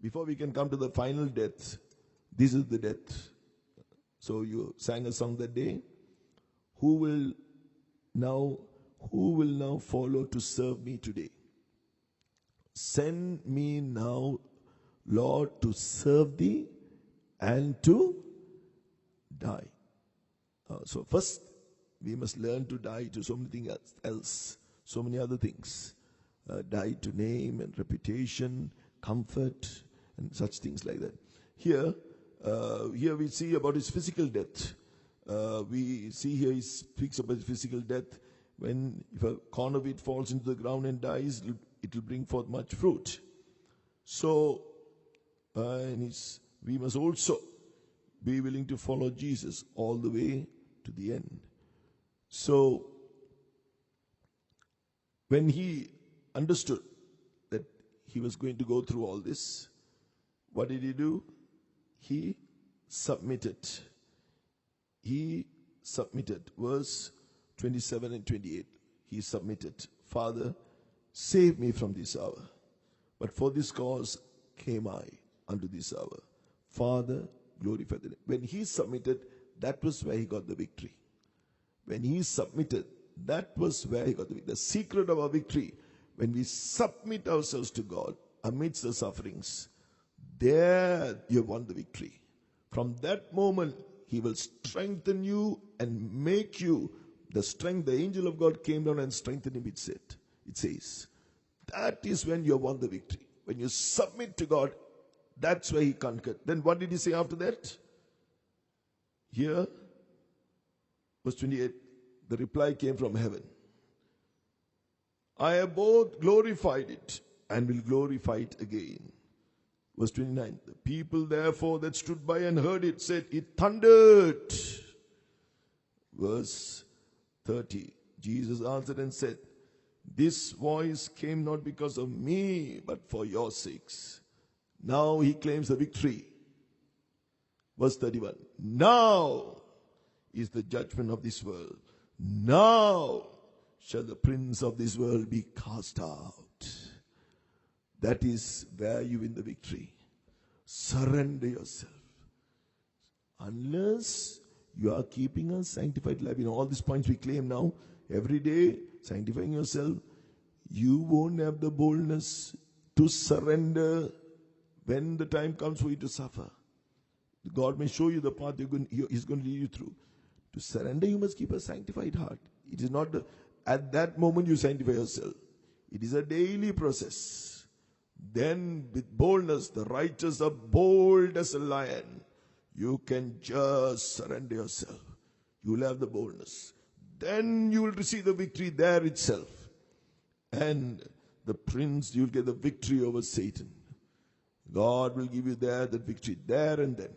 Speaker 1: Before we can come to the final death, this is the death. So you sang a song that day. Who will now follow to serve me today? Send me now, Lord, to serve thee and to die. So first, we must learn to die to so many things else, so many other things. Die to name and reputation, comfort, and such things like that. Here we see about his physical death. We see here he speaks about his physical death. If a corn of wheat falls into the ground and dies, it will bring forth much fruit. So, we must also be willing to follow Jesus all the way to the end. So, when he understood that he was going to go through all this, what did he do? He submitted. Verse 27 and 28. He submitted, Father, save me from this hour. But for this cause came I unto this hour. Father, glorify the name. When he submitted, that was where he got the victory. When he submitted, that was where he got the victory. The secret of our victory, when we submit ourselves to God amidst the sufferings, there you have won the victory. From that moment, he will strengthen you and make you the strength. The angel of God came down and strengthened him, it says. That is when you have won the victory. When you submit to God, that's where he conquered. Then what did he say after that? Here, verse 28, the reply came from heaven. I have both glorified it and will glorify it again. Verse 29, the people therefore that stood by and heard it said, it thundered. Verse 30, Jesus answered and said, this voice came not because of me, but for your sakes. Now he claims the victory. Verse 31, now is the judgment of this world. Now shall the prince of this world be cast out. That is where you win the victory. Surrender yourself. Unless you are keeping a sanctified life, all these points we claim now, every day, sanctifying yourself, you won't have the boldness to surrender when the time comes for you to suffer. God may show you the path He's going to lead you through. To surrender, you must keep a sanctified heart. It is not at that moment you sanctify yourself. It is a daily process. Then with boldness, the righteous are bold as a lion. You can just surrender yourself. You will have the boldness. Then you will receive the victory there itself. And the prince, you will get the victory over Satan. God will give you there the victory. There and then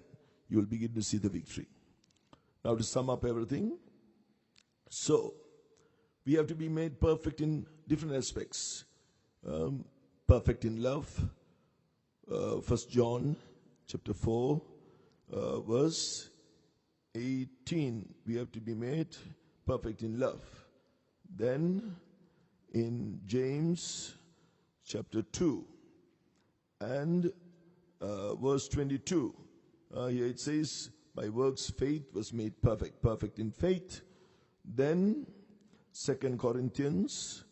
Speaker 1: you will begin to see the victory. Now to sum up everything. So, we have to be made perfect in different aspects. Perfect in love. 1 John chapter 4 verse 18. We have to be made perfect in love. Then in James chapter 2 and verse 22. Here it says, by works faith was made perfect. Perfect in faith. Then 2 Corinthians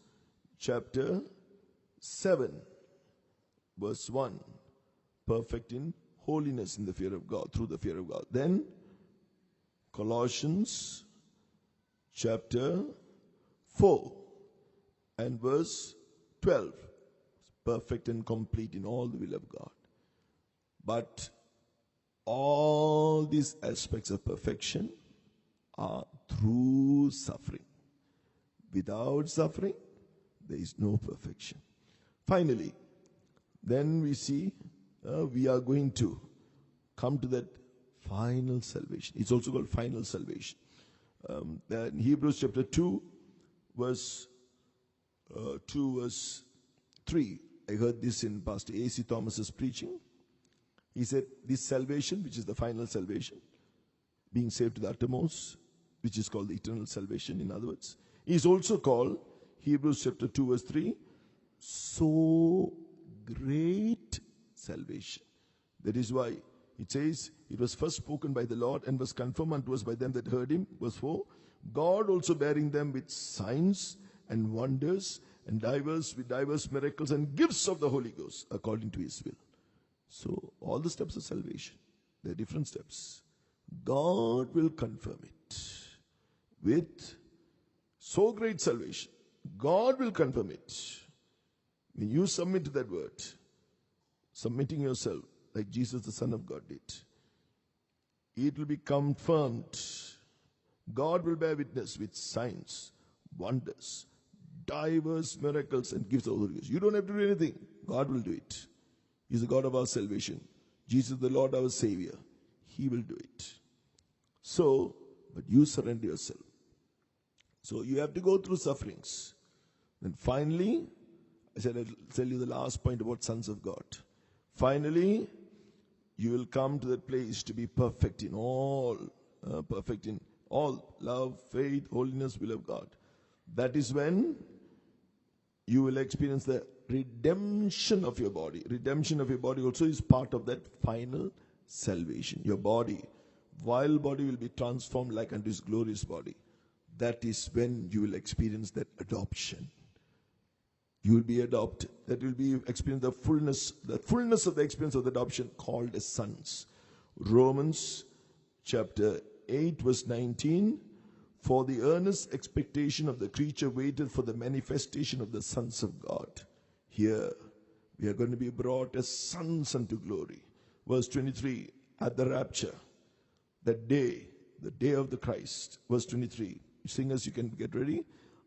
Speaker 1: chapter 7 verse 1. Perfect in holiness in the fear of God, through the fear of God. Then Colossians chapter 4 and verse 12. Perfect and complete in all the will of God. But all these aspects of perfection are through suffering. Without suffering, there is no perfection. Finally, then we see we are going to come to that final salvation. It's also called final salvation. In Hebrews chapter 2, verse 3. I heard this in Pastor A.C. Thomas's preaching. He said, this salvation, which is the final salvation, being saved to the uttermost, which is called the eternal salvation, in other words, is also called, Hebrews chapter 2 verse 3, so great salvation. That is why it says, it was first spoken by the Lord and was confirmed unto us by them that heard him. Verse 4, God also bearing them with signs and wonders and diverse miracles and gifts of the Holy Ghost according to his will. So all the steps of salvation, there are different steps. God will confirm it with so great salvation. God will confirm it. When you submit to that word, submitting yourself like Jesus the Son of God did, it will be confirmed. God will bear witness with signs, wonders, diverse miracles and gifts of the Holy Ghost. You don't have to do anything. God will do it. He's the God of our salvation. Jesus the Lord our Savior. He will do it. So, but you surrender yourself. So you have to go through sufferings. Then finally, I said I'll tell you the last point about sons of God. Finally, you will come to that place to be perfect in all, perfect in All love, faith, holiness, will of God. That is when you will experience the redemption of your body. Redemption of your body also is part of that final salvation. Your body, vile body, will be transformed like unto his glorious body. That is when you will experience that adoption. You will be adopted. That will be experience the fullness of the experience of the adoption called as sons. Romans chapter 8 verse 19. For the earnest expectation of the creature waited for the manifestation of the sons of God. Here we are going to be brought as sons unto glory. Verse 23, at the rapture, the day of the Christ. Verse 23. Singers, you can get ready.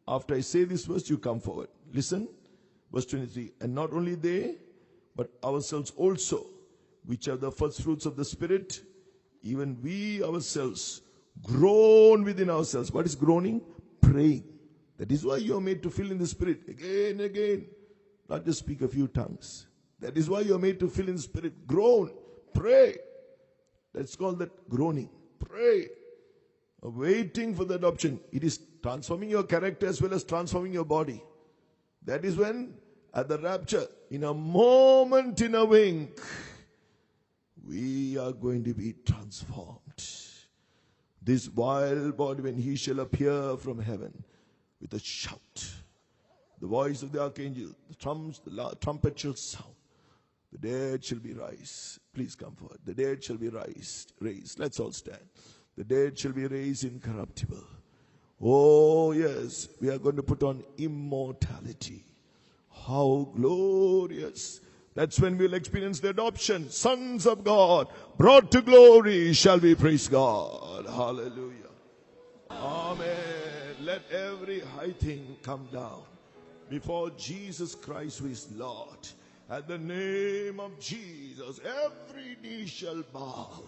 Speaker 1: After I say this verse, you come forward. Listen. Verse 23. And not only they, but ourselves also, which are the first fruits of the Spirit, even we ourselves groan within ourselves. What is groaning? Praying. That is why you are made to fill in the Spirit again and again. Not just speak a few tongues. That is why you are made to fill in the Spirit. Groan. Pray. That's called that groaning. Pray. Waiting for the adoption. It is transforming your character as well as transforming your body. That is when, at the rapture, in a moment, in a wink, we are going to be transformed. This vile body, when he shall appear from heaven with a shout, the voice of the archangel, the trumpet shall sound, the dead shall be raised. Please come forward. The dead shall be raised. Let's all stand. The dead shall be raised incorruptible. Oh yes, we are going to put on immortality. How glorious. That's when we'll experience the adoption. Sons of God, brought to glory, shall we praise God. Hallelujah. Amen. Let every high thing come down before Jesus Christ, who is Lord. At the name of Jesus, every knee shall bow.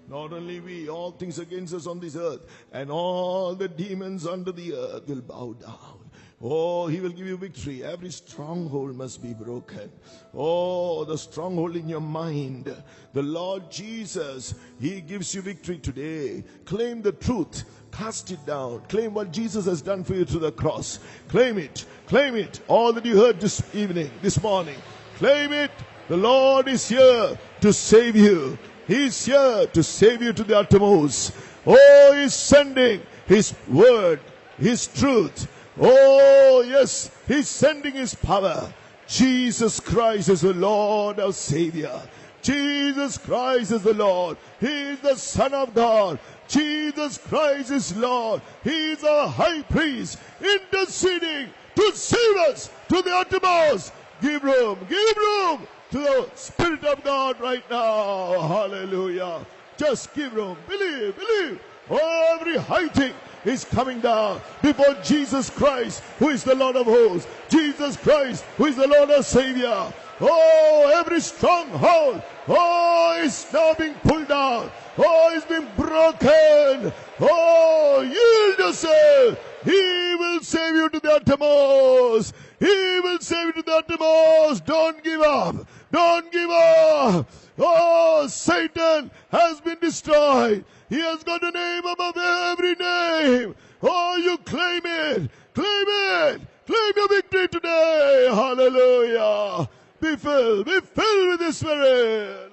Speaker 1: Not only we, all things against us on this earth, and all the demons under the earth will bow down. Oh, he will give you victory. Every stronghold must be broken. Oh, the stronghold in your mind. The Lord Jesus, he gives you victory today. Claim the truth. Cast it down. Claim what Jesus has done for you through the cross. Claim it. Claim it. All that you heard this evening, this morning. Claim it. The Lord is here to save you. He is here to save you to the uttermost. Oh, he is sending his word, his truth. Oh, yes, he's sending his power. Jesus Christ is the Lord, our Savior. Jesus Christ is the Lord. He is the Son of God. Jesus Christ is Lord. He is our high priest, interceding to save us to the uttermost. Give room to the Spirit of God right now. Hallelujah. Just give room. Believe. Oh, every high thing is coming down before Jesus Christ, who is the Lord of hosts. Jesus Christ, who is the Lord of Savior. Oh, every stronghold, oh, is now being pulled down. Oh, it's being broken. Oh, yield yourself. He will save you to the uttermost. He will save you to the uttermost. Don't give up. Don't give up. Oh, Satan has been destroyed. He has got a name above every name. Oh, you claim it. Claim it. Claim your victory today. Hallelujah. Be filled with the Spirit.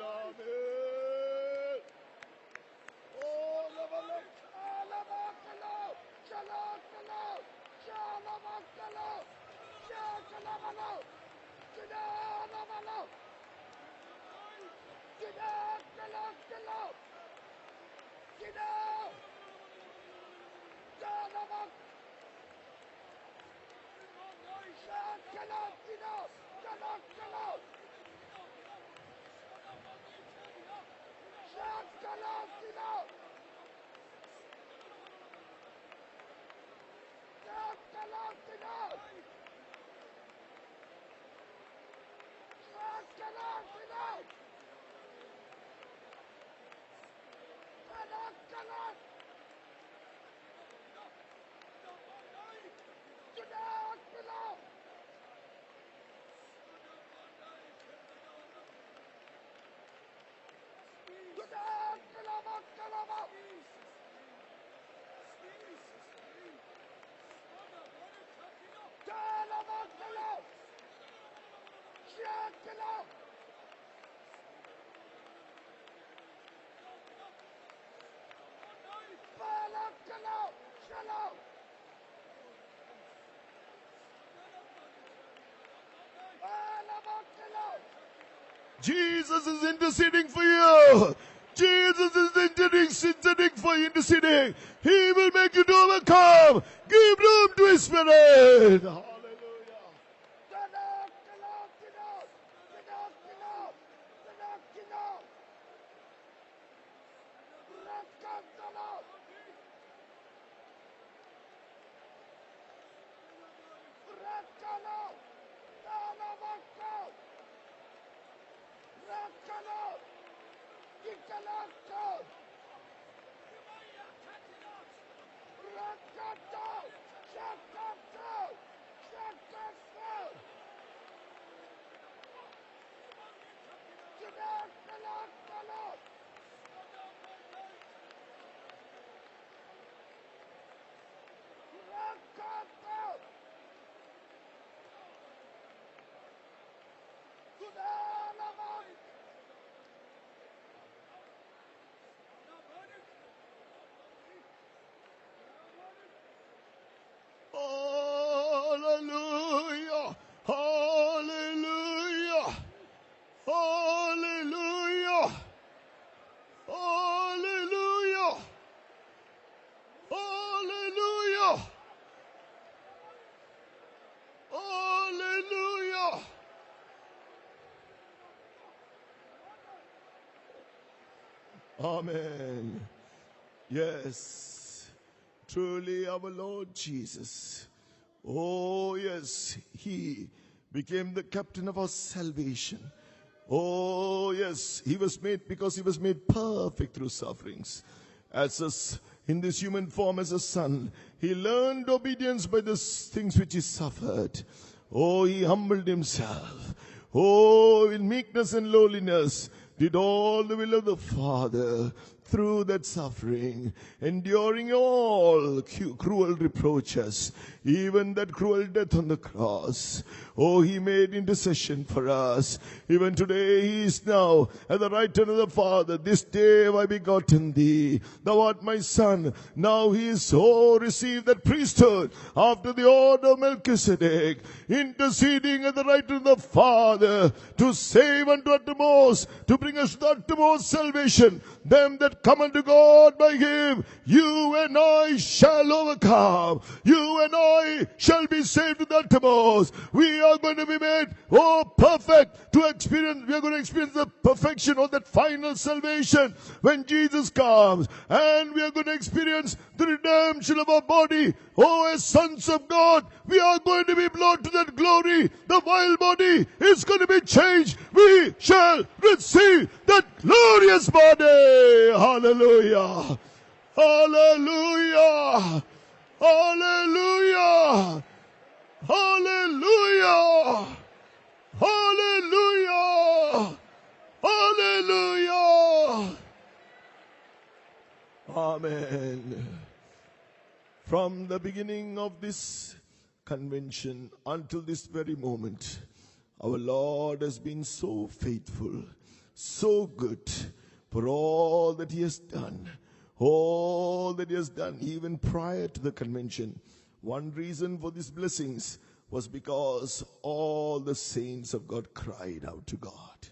Speaker 1: Jesus is interceding for you. Jesus is interceding for you, interceding. He will make you to overcome. Give room to His Spirit. Hallelujah. Hallelujah. Hallelujah. Hallelujah. Hallelujah. Hallelujah. Hallelujah. Amen. Yes. Truly our Lord Jesus. Oh yes, He became the captain of our salvation. Oh yes, He was made because He was made perfect through sufferings. In this human form as a son, He learned obedience by the things which He suffered. Oh, He humbled Himself. Oh, in meekness and lowliness, did all the will of the Father through that suffering, enduring all cruel reproaches, even that cruel death on the cross. Oh, He made intercession for us. Even today He is now at the right hand of the Father. This day have I begotten thee. Thou art my son. Now He is received that priesthood after the order of Melchizedek, interceding at the right hand of the Father to save unto uttermost, to bring us to the uttermost salvation, them that come unto God by Him. You and I shall overcome. You and I shall be saved to the uttermost. We are going to be made perfect to experience. We are going to experience the perfection of that final salvation when Jesus comes, and we are going to experience the redemption of our body. Oh, as sons of God, we are going to be brought to that glory. The vile body is going to be changed. We shall receive that glorious body. Hallelujah. Hallelujah. Hallelujah. Hallelujah. Hallelujah. Hallelujah. Amen. From the beginning of this convention until this very moment, our Lord has been so faithful, so good for all that He has done. All that He has done even prior to the convention. One reason for these blessings was because all the saints of God cried out to God.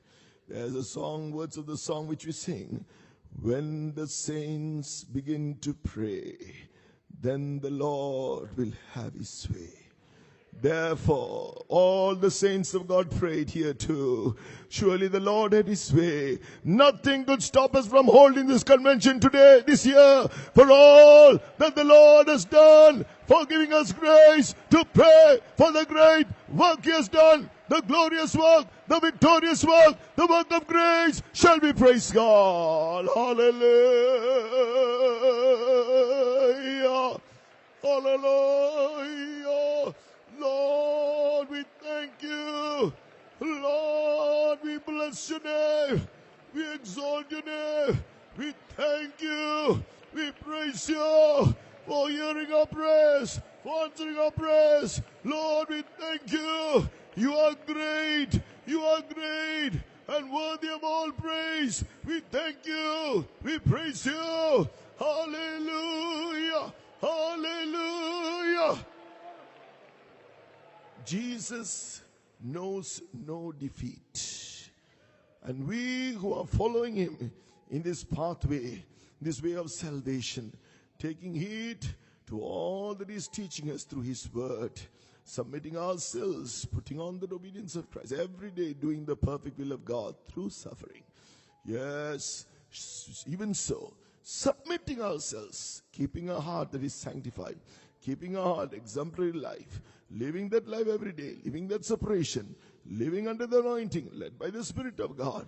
Speaker 1: There's a song, words of the song which we sing. When the saints begin to pray, then the Lord will have His way. Therefore, all the saints of God prayed here too. Surely the Lord had His way. Nothing could stop us from holding this convention today, this year, for all that the Lord has done, for giving us grace to pray for the great work He has done, the glorious work, the victorious work, the work of grace shall be praised God. Hallelujah. Hallelujah. Lord, we thank you. Lord, we bless your name. We exalt your name. We thank you. We praise you for hearing our prayers, for answering our prayers. Lord, we thank you. You are great. You are great and worthy of all praise. We thank you. We praise you. Hallelujah. Hallelujah. Jesus knows no defeat. And we who are following him in this pathway, this way of salvation, taking heed to all that he's teaching us through his word, submitting ourselves, putting on the obedience of Christ, every day doing the perfect will of God through suffering. Yes, even so, submitting ourselves, keeping a heart that is sanctified, keeping a heart exemplary life, living that life every day, living that separation, living under the anointing, led by the Spirit of God.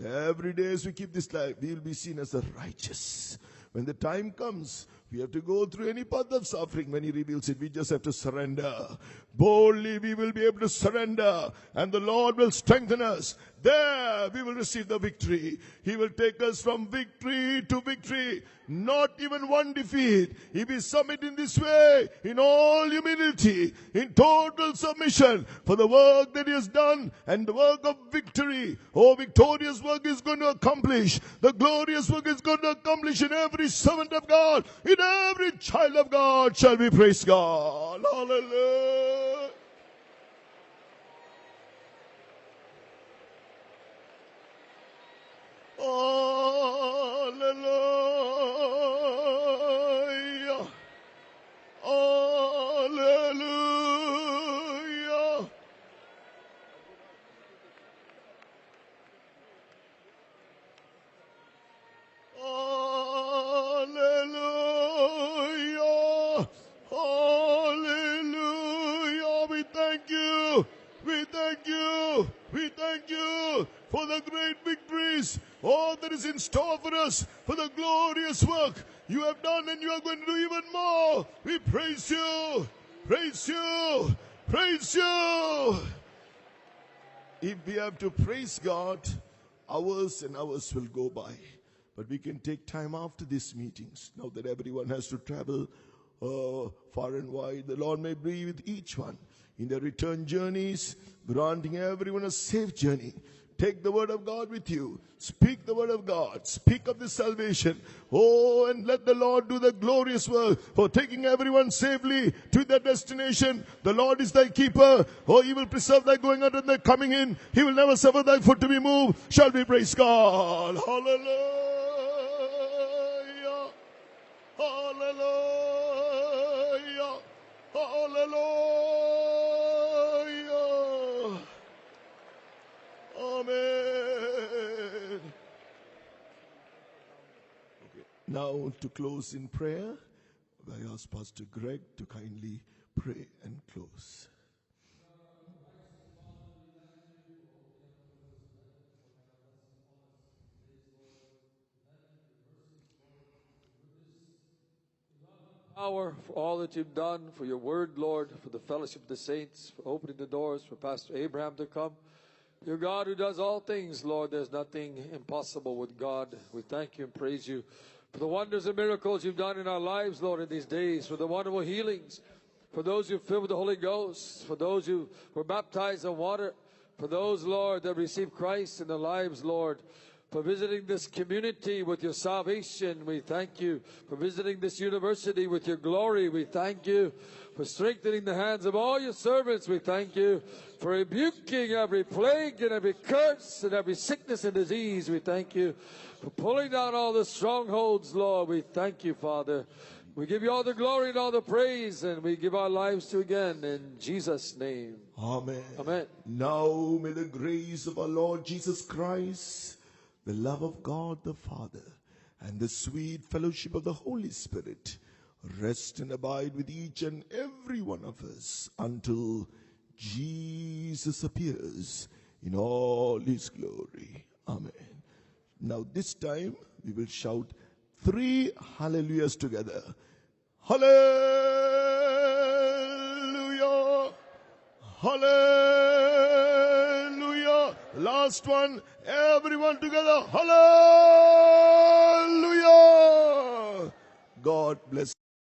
Speaker 1: Every day as we keep this life, we will be seen as the righteous. When the time comes, we have to go through any path of suffering. When he reveals it, we just have to surrender. Boldly we will be able to surrender, and the Lord will strengthen us. There we will receive the victory. He will take us from victory to victory. Not even one defeat. If we submit in this way, in all humility, in total submission for the work that he has done and the work of victory. Oh, victorious work is going to accomplish. The glorious work is going to accomplish in every servant of God, in every child of God. Shall we praise God? Hallelujah. Hallelujah. Hallelujah. Hallelujah. Hallelujah. We thank you. We thank you. We thank you for the great victories. All that is in store for us, for the glorious work you have done and you are going to do even more. We praise you. Praise you. Praise you. If we have to praise God, hours and hours will go by. But we can take time after these meetings. Now that everyone has to travel far and wide, the Lord may be with each one in their return journeys, granting everyone a safe journey. Take the word of God with you. Speak the word of God. Speak of this salvation. Oh, and let the Lord do the glorious work for taking everyone safely to their destination. The Lord is thy keeper. Oh, he will preserve thy going out and thy coming in. He will never suffer thy foot to be moved. Shall we praise God? Hallelujah. Hallelujah. Hallelujah. Amen. Okay. Now to close in prayer, I ask Pastor Greg to kindly pray and close.
Speaker 3: Power for all that you've done, for your word, Lord, for the fellowship of the saints, for opening the doors for Pastor.Abraham to come. You're God who does all things, Lord. There's nothing impossible with God. We thank you and praise you for the wonders and miracles you've done in our lives, Lord, in these days, for the wonderful healings, for those who are filled with the Holy Ghost, for those who were baptized in water, for those, Lord, that received Christ in their lives, Lord, for visiting this community with your salvation. We thank you for visiting this university with your glory. We thank you for strengthening the hands of all your servants. We thank you for rebuking every plague and every curse and every sickness and disease. We thank you for pulling down all the strongholds, Lord. We thank you, Father. We give you all the glory and all the praise, and we give our lives to you again in Jesus' name.
Speaker 1: Amen.
Speaker 3: Amen.
Speaker 1: Now may the grace of our Lord Jesus Christ, the love of God the Father, and the sweet fellowship of the Holy Spirit rest and abide with each and every one of us until Jesus appears in all his glory. Amen. Now this time we will shout 3 hallelujahs together. Hallelujah! Hallelujah! Last one, everyone together. Hallelujah! God bless.